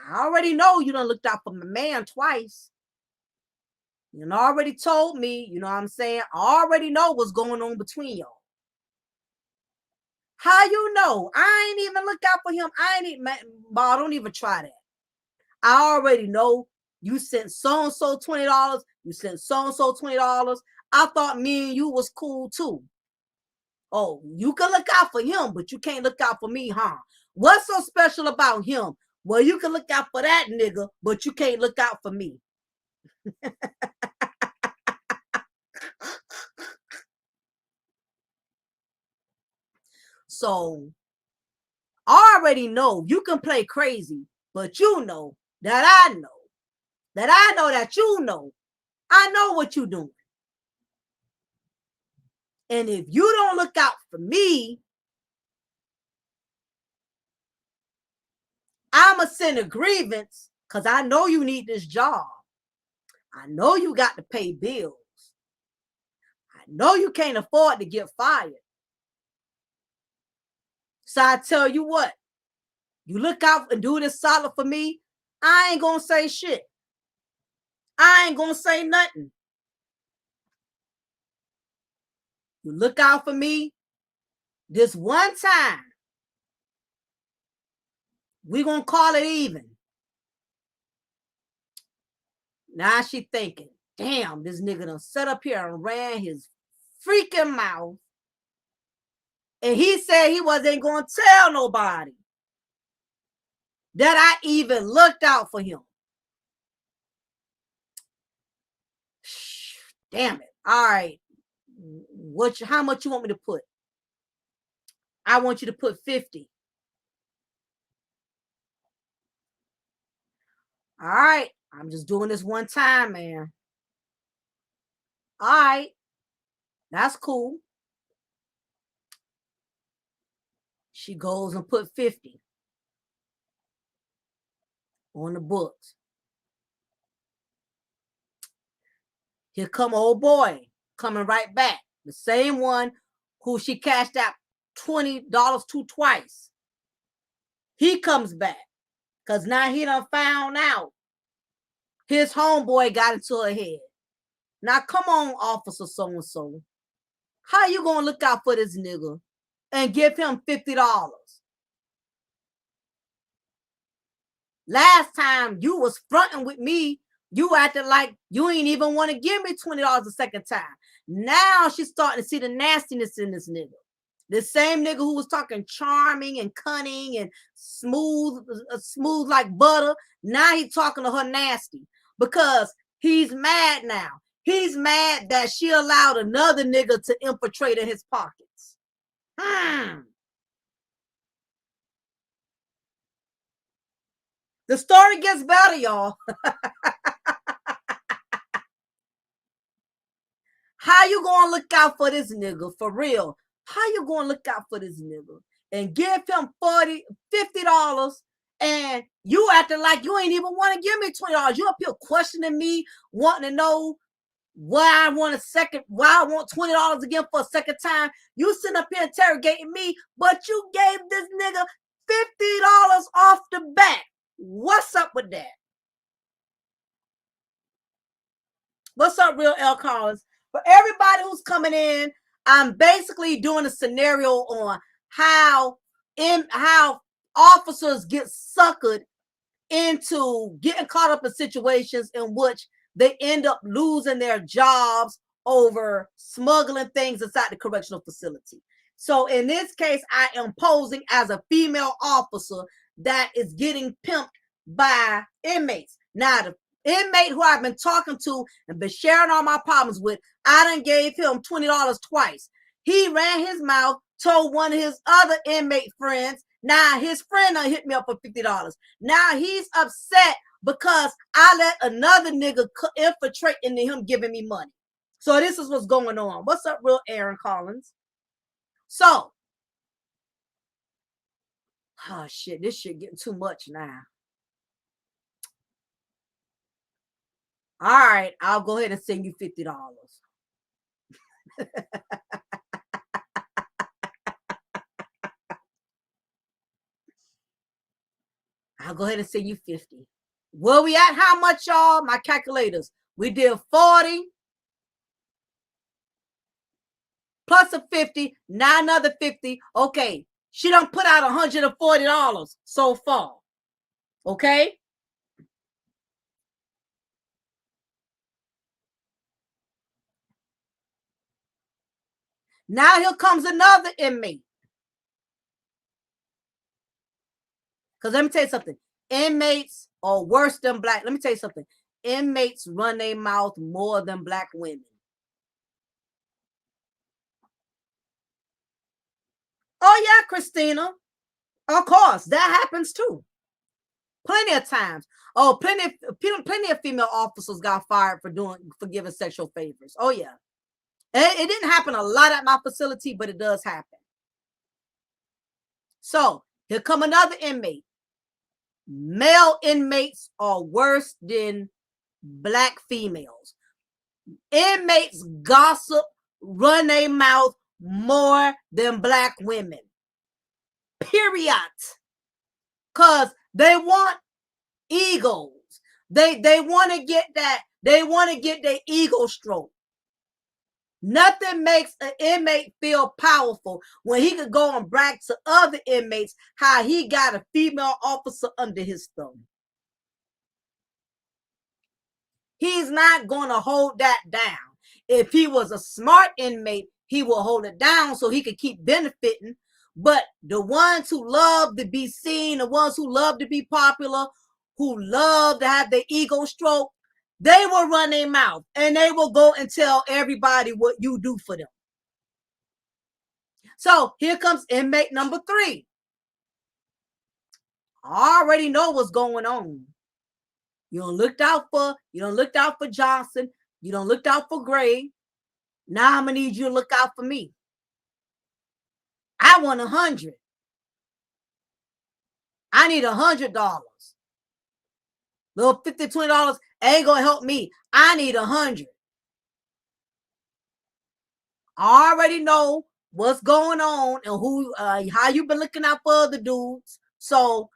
Speaker 1: I already know you done looked out for my man twice. You done already told me, you know what I'm saying? I already know what's going on between y'all. How you know? I ain't even look out for him. I ain't even, Bob, don't even try that. I already know you sent so-and-so $20. You sent so-and-so $20. I thought me and you was cool too. Oh, you can look out for him, but you can't look out for me, huh? What's so special about him? Well, you can look out for that nigga, but you can't look out for me. So I already know you can play crazy, but you know that I know that you know. I know what you're doing. And if you don't look out for me, I'ma send a grievance because I know you need this job. I know you got to pay bills. I know you can't afford to get fired. So I tell you what, you look out and do this solid for me, I ain't gonna say shit. I ain't gonna say nothing. You look out for me this one time, we gonna call it even. Now she thinking, damn, this nigga done set up here and ran his freaking mouth. And he said he wasn't gonna tell nobody that I even looked out for him. Damn it. All right. How much you want me to put? I want you to put 50. All right. I'm just doing this one time, man. All right. That's cool. She goes and put 50 on the books. Here come old boy coming right back. The same one who she cashed out $20 to twice. He comes back because now he done found out his homeboy got into her head. Now come on, officer so-and-so. How you gonna look out for this nigga and give him $50? Last time you was fronting with me, you acted like you ain't even want to give me $20 a second time. Now she's starting to see the nastiness in this nigga. The same nigga who was talking charming and cunning and smooth like butter. Now he's talking to her nasty because he's mad now. He's mad that she allowed another nigga to infiltrate in his pockets. The story gets better, y'all. How you gonna look out for this nigga for real? How you gonna look out for this nigga and give him $50 and you acting like you ain't even want to give me $20? You up here questioning me, wanting to know why I want $20 again for a second time. You sitting up here interrogating me, but you gave this nigga $50 off the bat. What's up with that? What's up, Real L. Collins? For everybody who's coming in, I'm basically doing a scenario on how officers get suckered into getting caught up in situations in which they end up losing their jobs over smuggling things inside the correctional facility. So in this case, I am posing as a female officer that is getting pimped by inmates. Now, the inmate who I've been talking to and been sharing all my problems with, I done gave him $20 twice. He ran his mouth, told one of his other inmate friends. Now his friend hit me up for $50. Now he's upset because I let another nigga infiltrate into him giving me money. So this is what's going on. What's up, real Aaron Collins? So, oh shit, this shit getting too much now. All right, I'll go ahead and send you $50. I'll go ahead and send you 50. Where we at? How much, y'all? My calculators. We did 40 plus a 50, now another 50. Okay, she done put out $140 so far. Okay? Now here comes another inmate. Because let me tell you something. Inmates are worse than black. Let me tell you something. Inmates run their mouth more than black women. Oh, yeah, Christina. Of course, that happens too. Plenty of times. Oh, plenty of female officers got fired for giving sexual favors. Oh, yeah. It didn't happen a lot at my facility, but it does happen. So here come another inmate. Male inmates are worse than black females. Inmates gossip, run their mouth more than black women. Period. Because they want egos. They want to get that. They want to get their ego stroked. Nothing makes an inmate feel powerful when he could go and brag to other inmates how he got a female officer under his thumb. He's not going to hold that down. If he was a smart inmate, he will hold it down so he could keep benefiting. But the ones who love to be seen, the ones who love to be popular, who love to have their ego stroke, they will run their mouth and they will go and tell everybody what you do for them. So here comes inmate number 3. I already know what's going on. You don't looked out for Johnson. You don't looked out for Gray. Now I'm gonna need you to look out for me. I want 100. I need $100. Little $50, $20 ain't gonna help me. I need 100. I already know what's going on and who, how you been looking out for other dudes. So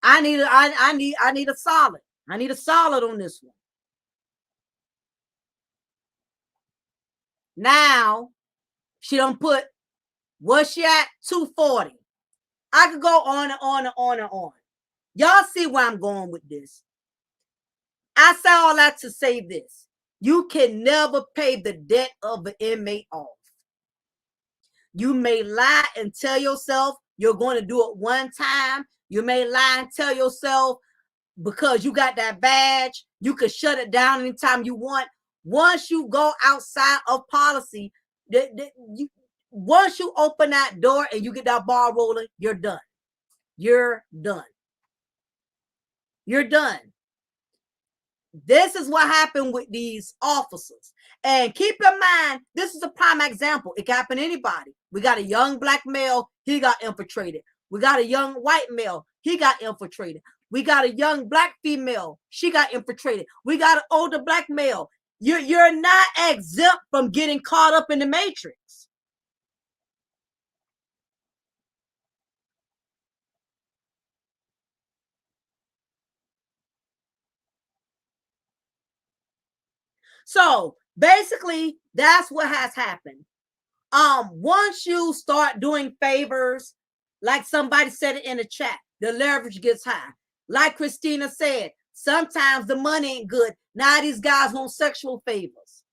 Speaker 1: I need a solid. I need a solid on this one. Now she done put, what's she at? 240. I could go on and on and on and on. Y'all see where I'm going with this. I say all that to say this. You can never pay the debt of an inmate off. You may lie and tell yourself you're going to do it one time. You may lie and tell yourself because you got that badge, you could shut it down anytime you want. Once you go outside of policy, once you open that door and you get that ball rolling, you're done. You're done. You're done. This is what happened with these officers. And keep in mind, this is a prime example. It can happen to anybody. We got a young black male, he got infiltrated. We got a young white male, he got infiltrated. We got a young black female, she got infiltrated. We got an older black male. You're not exempt from getting caught up in the matrix. So basically, that's what has happened. Once you start doing favors, like somebody said it in the chat, the leverage gets high. Like Christina said, sometimes the money ain't good. Now these guys want sexual favors,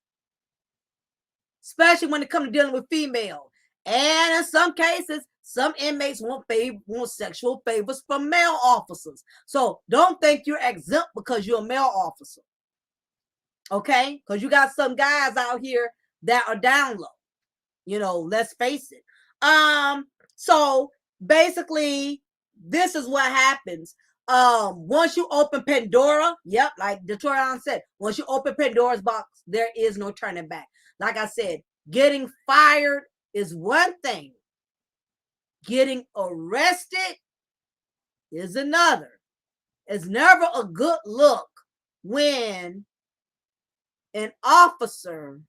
Speaker 1: especially when it comes to dealing with female. And in some cases, some inmates want sexual favors from male officers. So don't think you're exempt because you're a male officer. Okay? Because you got some guys out here that are down low. You know, let's face it. So basically, this is what happens. Once you open Pandora, yep, like Detroit said, once you open Pandora's box, there is no turning back. Like I said, getting fired is one thing. Getting arrested is another. It's never a good look when an officer,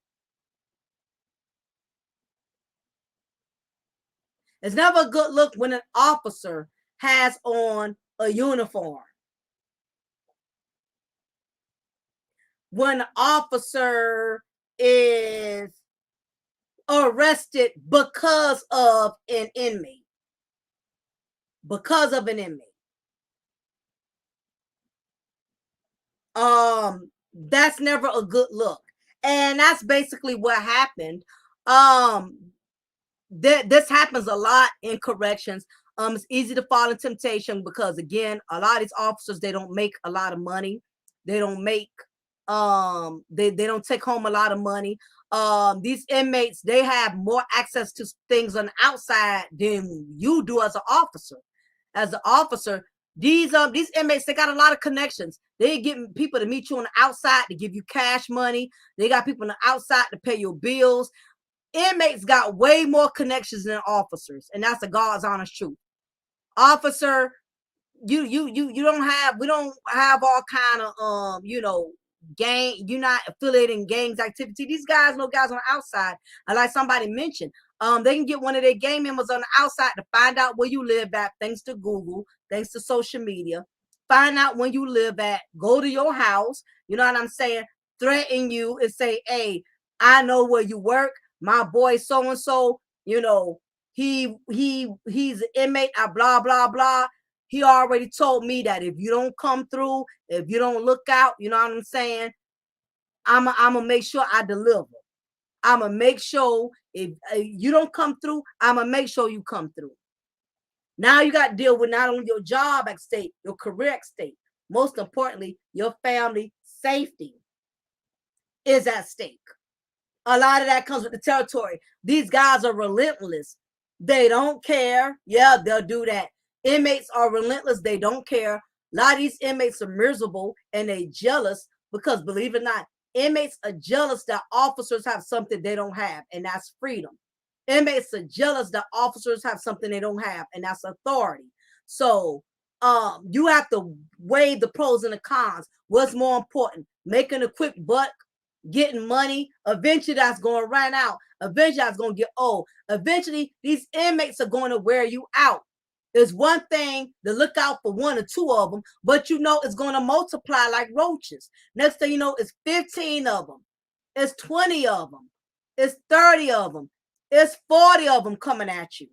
Speaker 1: it's never a good look when an officer has on a uniform. When an officer is arrested because of an inmate. Because of an inmate. That's never a good look. And that's basically what happened. This happens a lot in corrections. It's easy to fall in temptation because again, a lot of these officers, they don't make a lot of money. They don't make they don't take home a lot of money. These inmates, they have more access to things on the outside than you do as an officer. As an officer, these inmates, they got a lot of connections. They get people to meet you on the outside to give you cash money. They got people on the outside to pay your bills. Inmates got way more connections than officers, and that's the God's honest truth. Officer, you don't have, we don't have all kind of gang, you're not affiliated in gangs activity. These guys know guys on the outside, and like somebody mentioned, they can get one of their gang members on the outside to find out where you live at, thanks to Google, thanks to social media. Find out when you live at, go to your house, you know what I'm saying, threaten you and say, hey, I know where you work, my boy so and so, he's an inmate at blah blah blah. He already told me that if you don't come through, if you don't look out, you know what I'm saying, I'm gonna make sure I deliver. I'm gonna make sure if you don't come through, I'm gonna make sure you come through. Now you got to deal with not only your job at stake, your career at stake, most importantly, your family safety is at stake. A lot of that comes with the territory. These guys are relentless. They don't care. Yeah, they'll do that. Inmates are relentless. They don't care. A lot of these inmates are miserable and they jealous because, believe it or not, inmates are jealous that officers have something they don't have, and that's freedom. Inmates are jealous that officers have something they don't have, and that's authority. So you have to weigh the pros and the cons. What's more important? Making a quick buck, getting money. Eventually that's going to run out. Eventually that's going to get old. Eventually these inmates are going to wear you out. It's one thing to look out for one or two of them, but it's going to multiply like roaches. Next thing you know, it's 15 of them. It's 20 of them. It's 30 of them. It's 40 of them coming at you.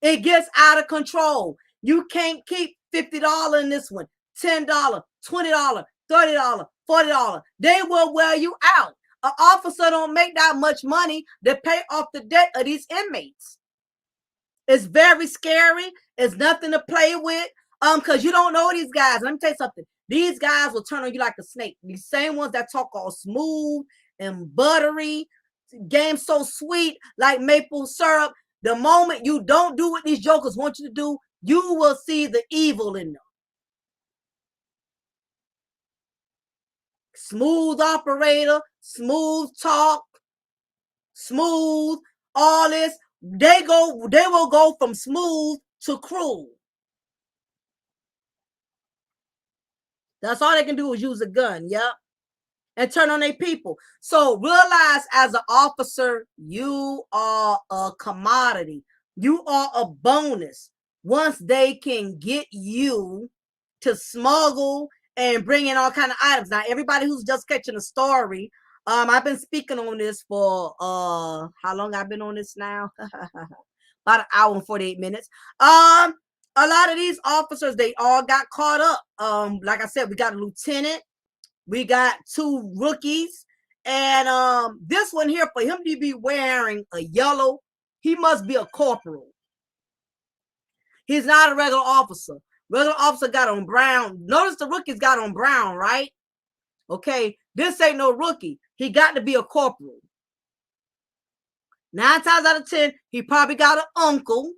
Speaker 1: It gets out of control. You can't keep $50 in this one, $10, $20, $30, $40. They will wear you out. An officer don't make that much money to pay off the debt of these inmates. It's very scary. It's nothing to play with. Because you don't know these guys. Let me tell you something. These guys will turn on you like a snake. These same ones that talk all smooth and buttery, game so sweet like maple syrup. The moment you don't do what these jokers want you to do, you will see the evil in them. Smooth operator, smooth talk, smooth, all this. They will go from smooth to cruel. That's all they can do is use a gun, yep, and turn on their people. So realize as an officer, you are a commodity. You are a bonus. Once they can get you to smuggle and bring in all kind of items. Now, everybody who's just catching a story, I've been speaking on this for how long I've been on this now? About an hour and 48 minutes. A lot of these officers, they all got caught up. Like I said, we got a lieutenant, we got 2 rookies, and this one here, for him to be wearing a yellow, he must be a corporal. He's not a regular officer. Regular officer got on brown. Notice the rookies got on brown, right? Okay, this ain't no rookie. He got to be a corporal. 9 times out of 10, he probably got an uncle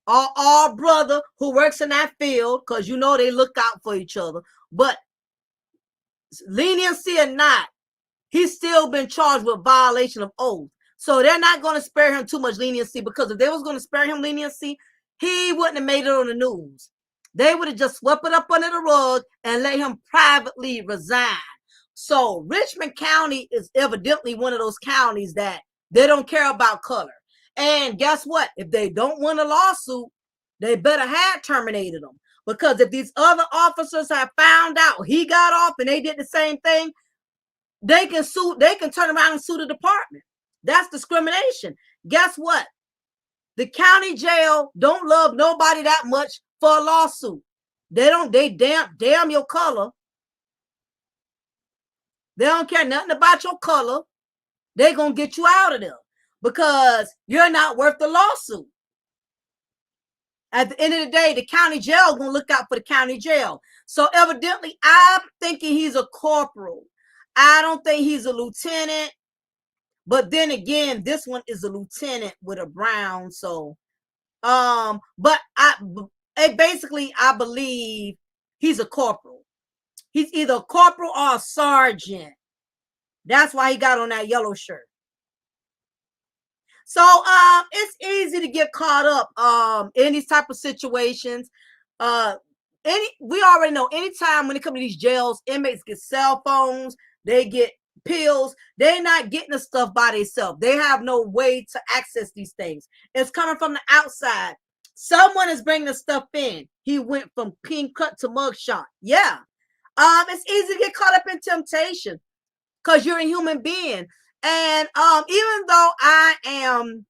Speaker 1: or brother who works in that field, because you know they look out for each other. But leniency or not, he's still been charged with violation of oath. So they're not going to spare him too much leniency, because if they was going to spare him leniency, he wouldn't have made it on the news. They would have just swept it up under the rug and let him privately resign. So Richmond County is evidently one of those counties that they don't care about color. And guess what? If they don't win a lawsuit, they better have terminated them. Because if these other officers have found out he got off and they did the same thing, they can sue, they can turn around and sue the department. That's discrimination. Guess what? The county jail don't love nobody that much for a lawsuit. They damn your color. They don't care nothing about your color. They're going to get you out of there because you're not worth the lawsuit. At the end of the day, the county jail is going to look out for the county jail. So evidently, I'm thinking he's a corporal. I don't think he's a lieutenant. But then again, this one is a lieutenant with a brown. So, but I believe he's a corporal. He's either a corporal or a sergeant. That's why he got on that yellow shirt. So it's easy to get caught up in these type of situations. We already know anytime when it comes to these jails, inmates get cell phones, they get pills. They're not getting the stuff by themselves. They have no way to access these things. It's coming from the outside. Someone is bringing the stuff in. He went from pin cut to mugshot. Yeah. It's easy to get caught up in temptation because you're a human being. And even though I am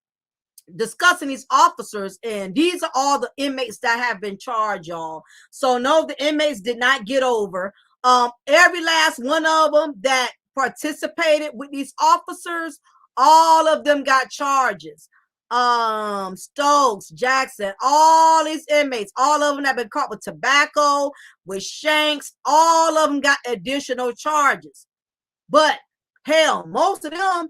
Speaker 1: discussing these officers, and these are all the inmates that have been charged, y'all. So no, the inmates did not get over. Every last one of them that participated with these officers, all of them got charges. Stokes, Jackson, all these inmates, all of them have been caught with tobacco, with shanks, all of them got additional charges. But hell, most of them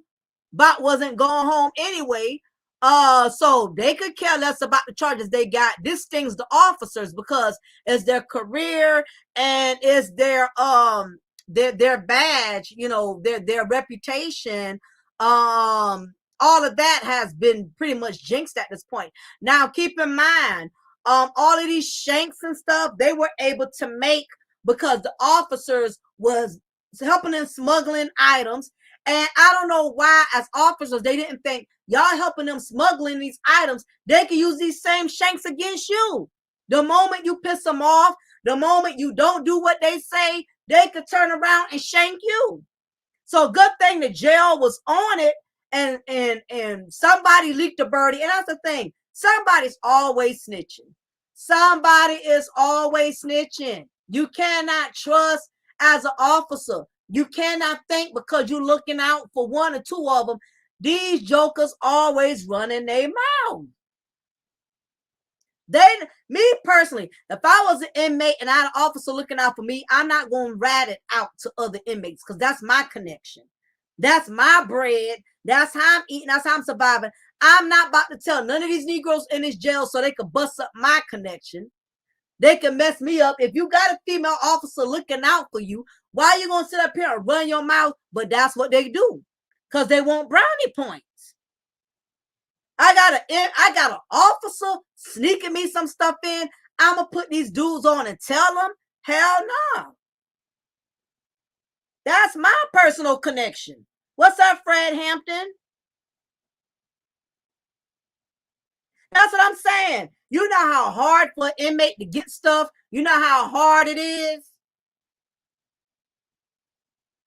Speaker 1: wasn't going home anyway. So they could care less about the charges they got. This stings the officers because it's their career and it's their badge, you know, their reputation. All of that has been pretty much jinxed at this point. Now, keep in mind, all of these shanks and stuff, they were able to make because the officers was helping them smuggling items. And I don't know why, as officers, they didn't think y'all helping them smuggling these items, they can use these same shanks against you. The moment you piss them off, the moment you don't do what they say, they could turn around and shank you. So good thing the jail was on it, and somebody leaked the birdie. And that's the thing. Somebody's always snitching. Somebody is always snitching. You cannot trust as an officer. You cannot think because you're looking out for one or two of them. These jokers always running their mouth. Me personally, if I was an inmate and I had an officer looking out for me, I'm not going to rat it out to other inmates because that's my connection. That's my bread. That's how I'm eating. That's how I'm surviving. I'm not about to tell none of these Negroes in this jail so they can bust up my connection. They can mess me up. If you got a female officer looking out for you, why are you going to sit up here and run your mouth? But that's what they do because they want brownie points. I got an officer sneaking me some stuff in. I'm going to put these dudes on and tell them, hell no. That's my personal connection. What's up, Fred Hampton? That's what I'm saying. You know how hard for an inmate to get stuff? You know how hard it is?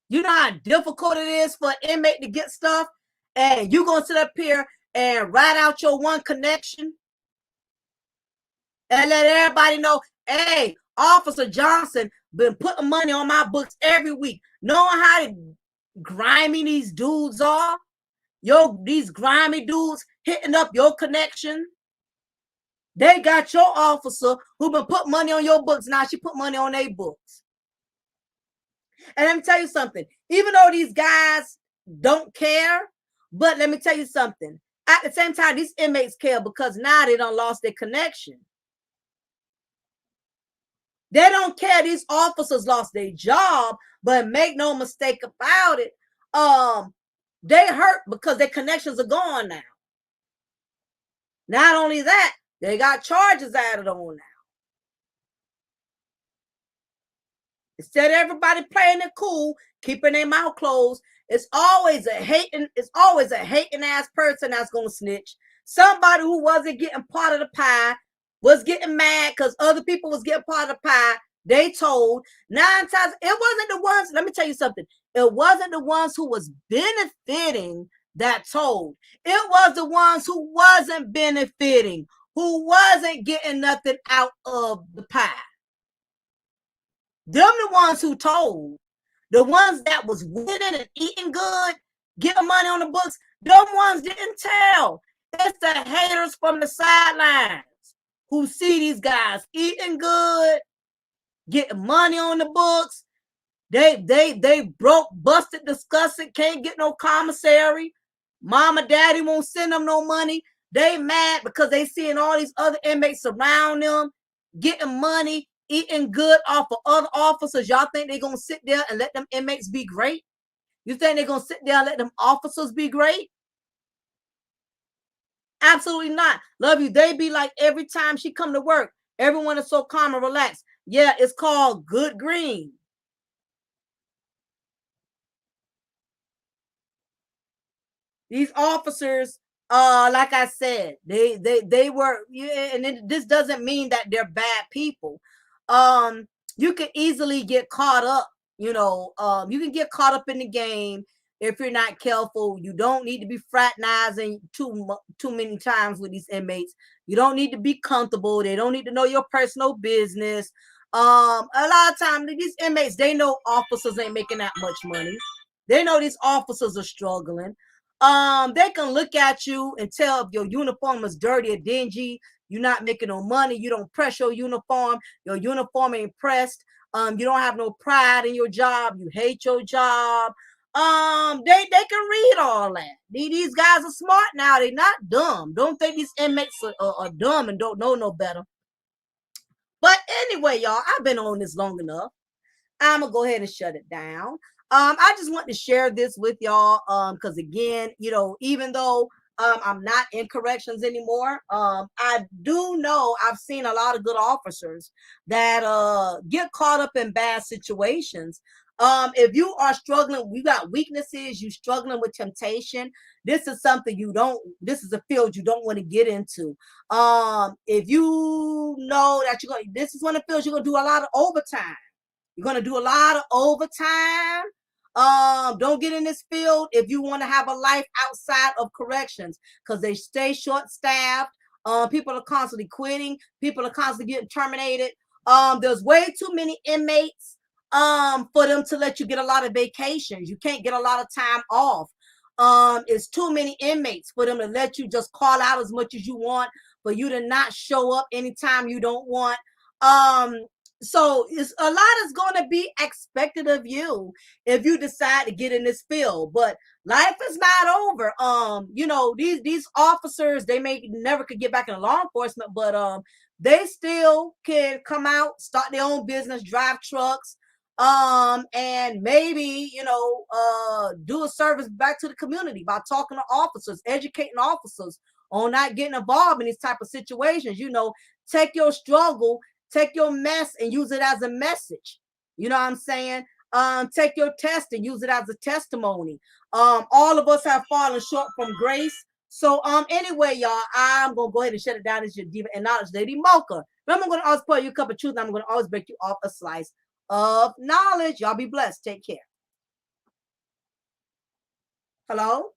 Speaker 1: You know how difficult it is for an inmate to get stuff? And you're going to sit up here and write out your one connection and let everybody know, hey, Officer Johnson been putting money on my books every week, knowing how grimy these dudes are. These grimy dudes hitting up your connection. They got your officer who been put money on your books. Now she put money on their books. And let me tell you something. Even though these guys don't care. But let me tell you something. At the same time, these inmates care because now they done lost their connection. They don't care. These officers lost their job, but make no mistake about it. They hurt because their connections are gone now. Not only that, they got charges added on now. Instead of everybody playing it cool, keeping their mouth closed, it's always a hating ass person that's gonna snitch. Somebody who wasn't getting part of the pie was getting mad because other people was getting part of the pie. They told 9 times it wasn't the ones. Let me tell you something. It wasn't the ones who was benefiting that told. It was the ones who wasn't benefiting, who wasn't getting nothing out of the pie. Them the ones who told. The ones that was winning and eating good, getting money on the books, them ones didn't tell. It's the haters from the sidelines who see these guys eating good, getting money on the books. They broke, busted, disgusted, can't get no commissary. Mama, daddy won't send them no money. They mad because they seeing all these other inmates around them, getting money, eating good off of other officers. Y'all think they're going to sit there and let them inmates be great? You think they're going to sit there and let them officers be great? Absolutely not. Love you. They be like every time she come to work, everyone is so calm and relaxed. Yeah, it's called good green. These officers, like I said, they were, and this doesn't mean that they're bad people. You can easily get caught up, you can get caught up in the game if you're not careful. You don't need to be fraternizing too many times with these inmates. You don't need to be comfortable. They don't need to know your personal business. A lot of times these inmates, they know officers ain't making that much money. They know these officers are struggling. They can look at you and tell if your uniform is dirty or dingy. You're not making no money. You don't press your uniform. Your uniform ain't pressed. You don't have no pride in your job. You hate your job. They can read all that. These guys are smart now. They're not dumb. Don't think these inmates are dumb and don't know no better. But anyway, y'all, I've been on this long enough. I'm gonna go ahead and shut it down. I just want to share this with y'all because again, even though I'm not in corrections anymore, I do know I've seen a lot of good officers that get caught up in bad situations. If you are struggling, you got weaknesses, you struggling with temptation, this is something this is a field you don't want to get into. If you know that this is one of the fields you're gonna do a lot of overtime. You're going to do a lot of overtime. Don't get in this field if you want to have a life outside of corrections because they stay short-staffed. People are constantly quitting. People are constantly getting terminated. There's way too many inmates for them to let you get a lot of vacations. You can't get a lot of time off. It's too many inmates for them to let you just call out as much as you want, for you to not show up anytime you don't want. So it's a lot is going to be expected of you if you decide to get in this field, but life is not over. These officers, they may never could get back in law enforcement, but they still can come out, start their own business, drive trucks, and maybe do a service back to the community by talking to officers, educating officers on not getting involved in these type of situations. Take your struggle, take your mess and use it as a message. You know what I'm saying? Take your test and use it as a testimony. All of us have fallen short from grace. So anyway, y'all, I'm gonna go ahead and shut it down. It's your diva and knowledge lady Mocha. Remember, I'm gonna always pour you a cup of truth. I'm gonna always break you off a slice of knowledge. Y'all be blessed. Take care. Hello.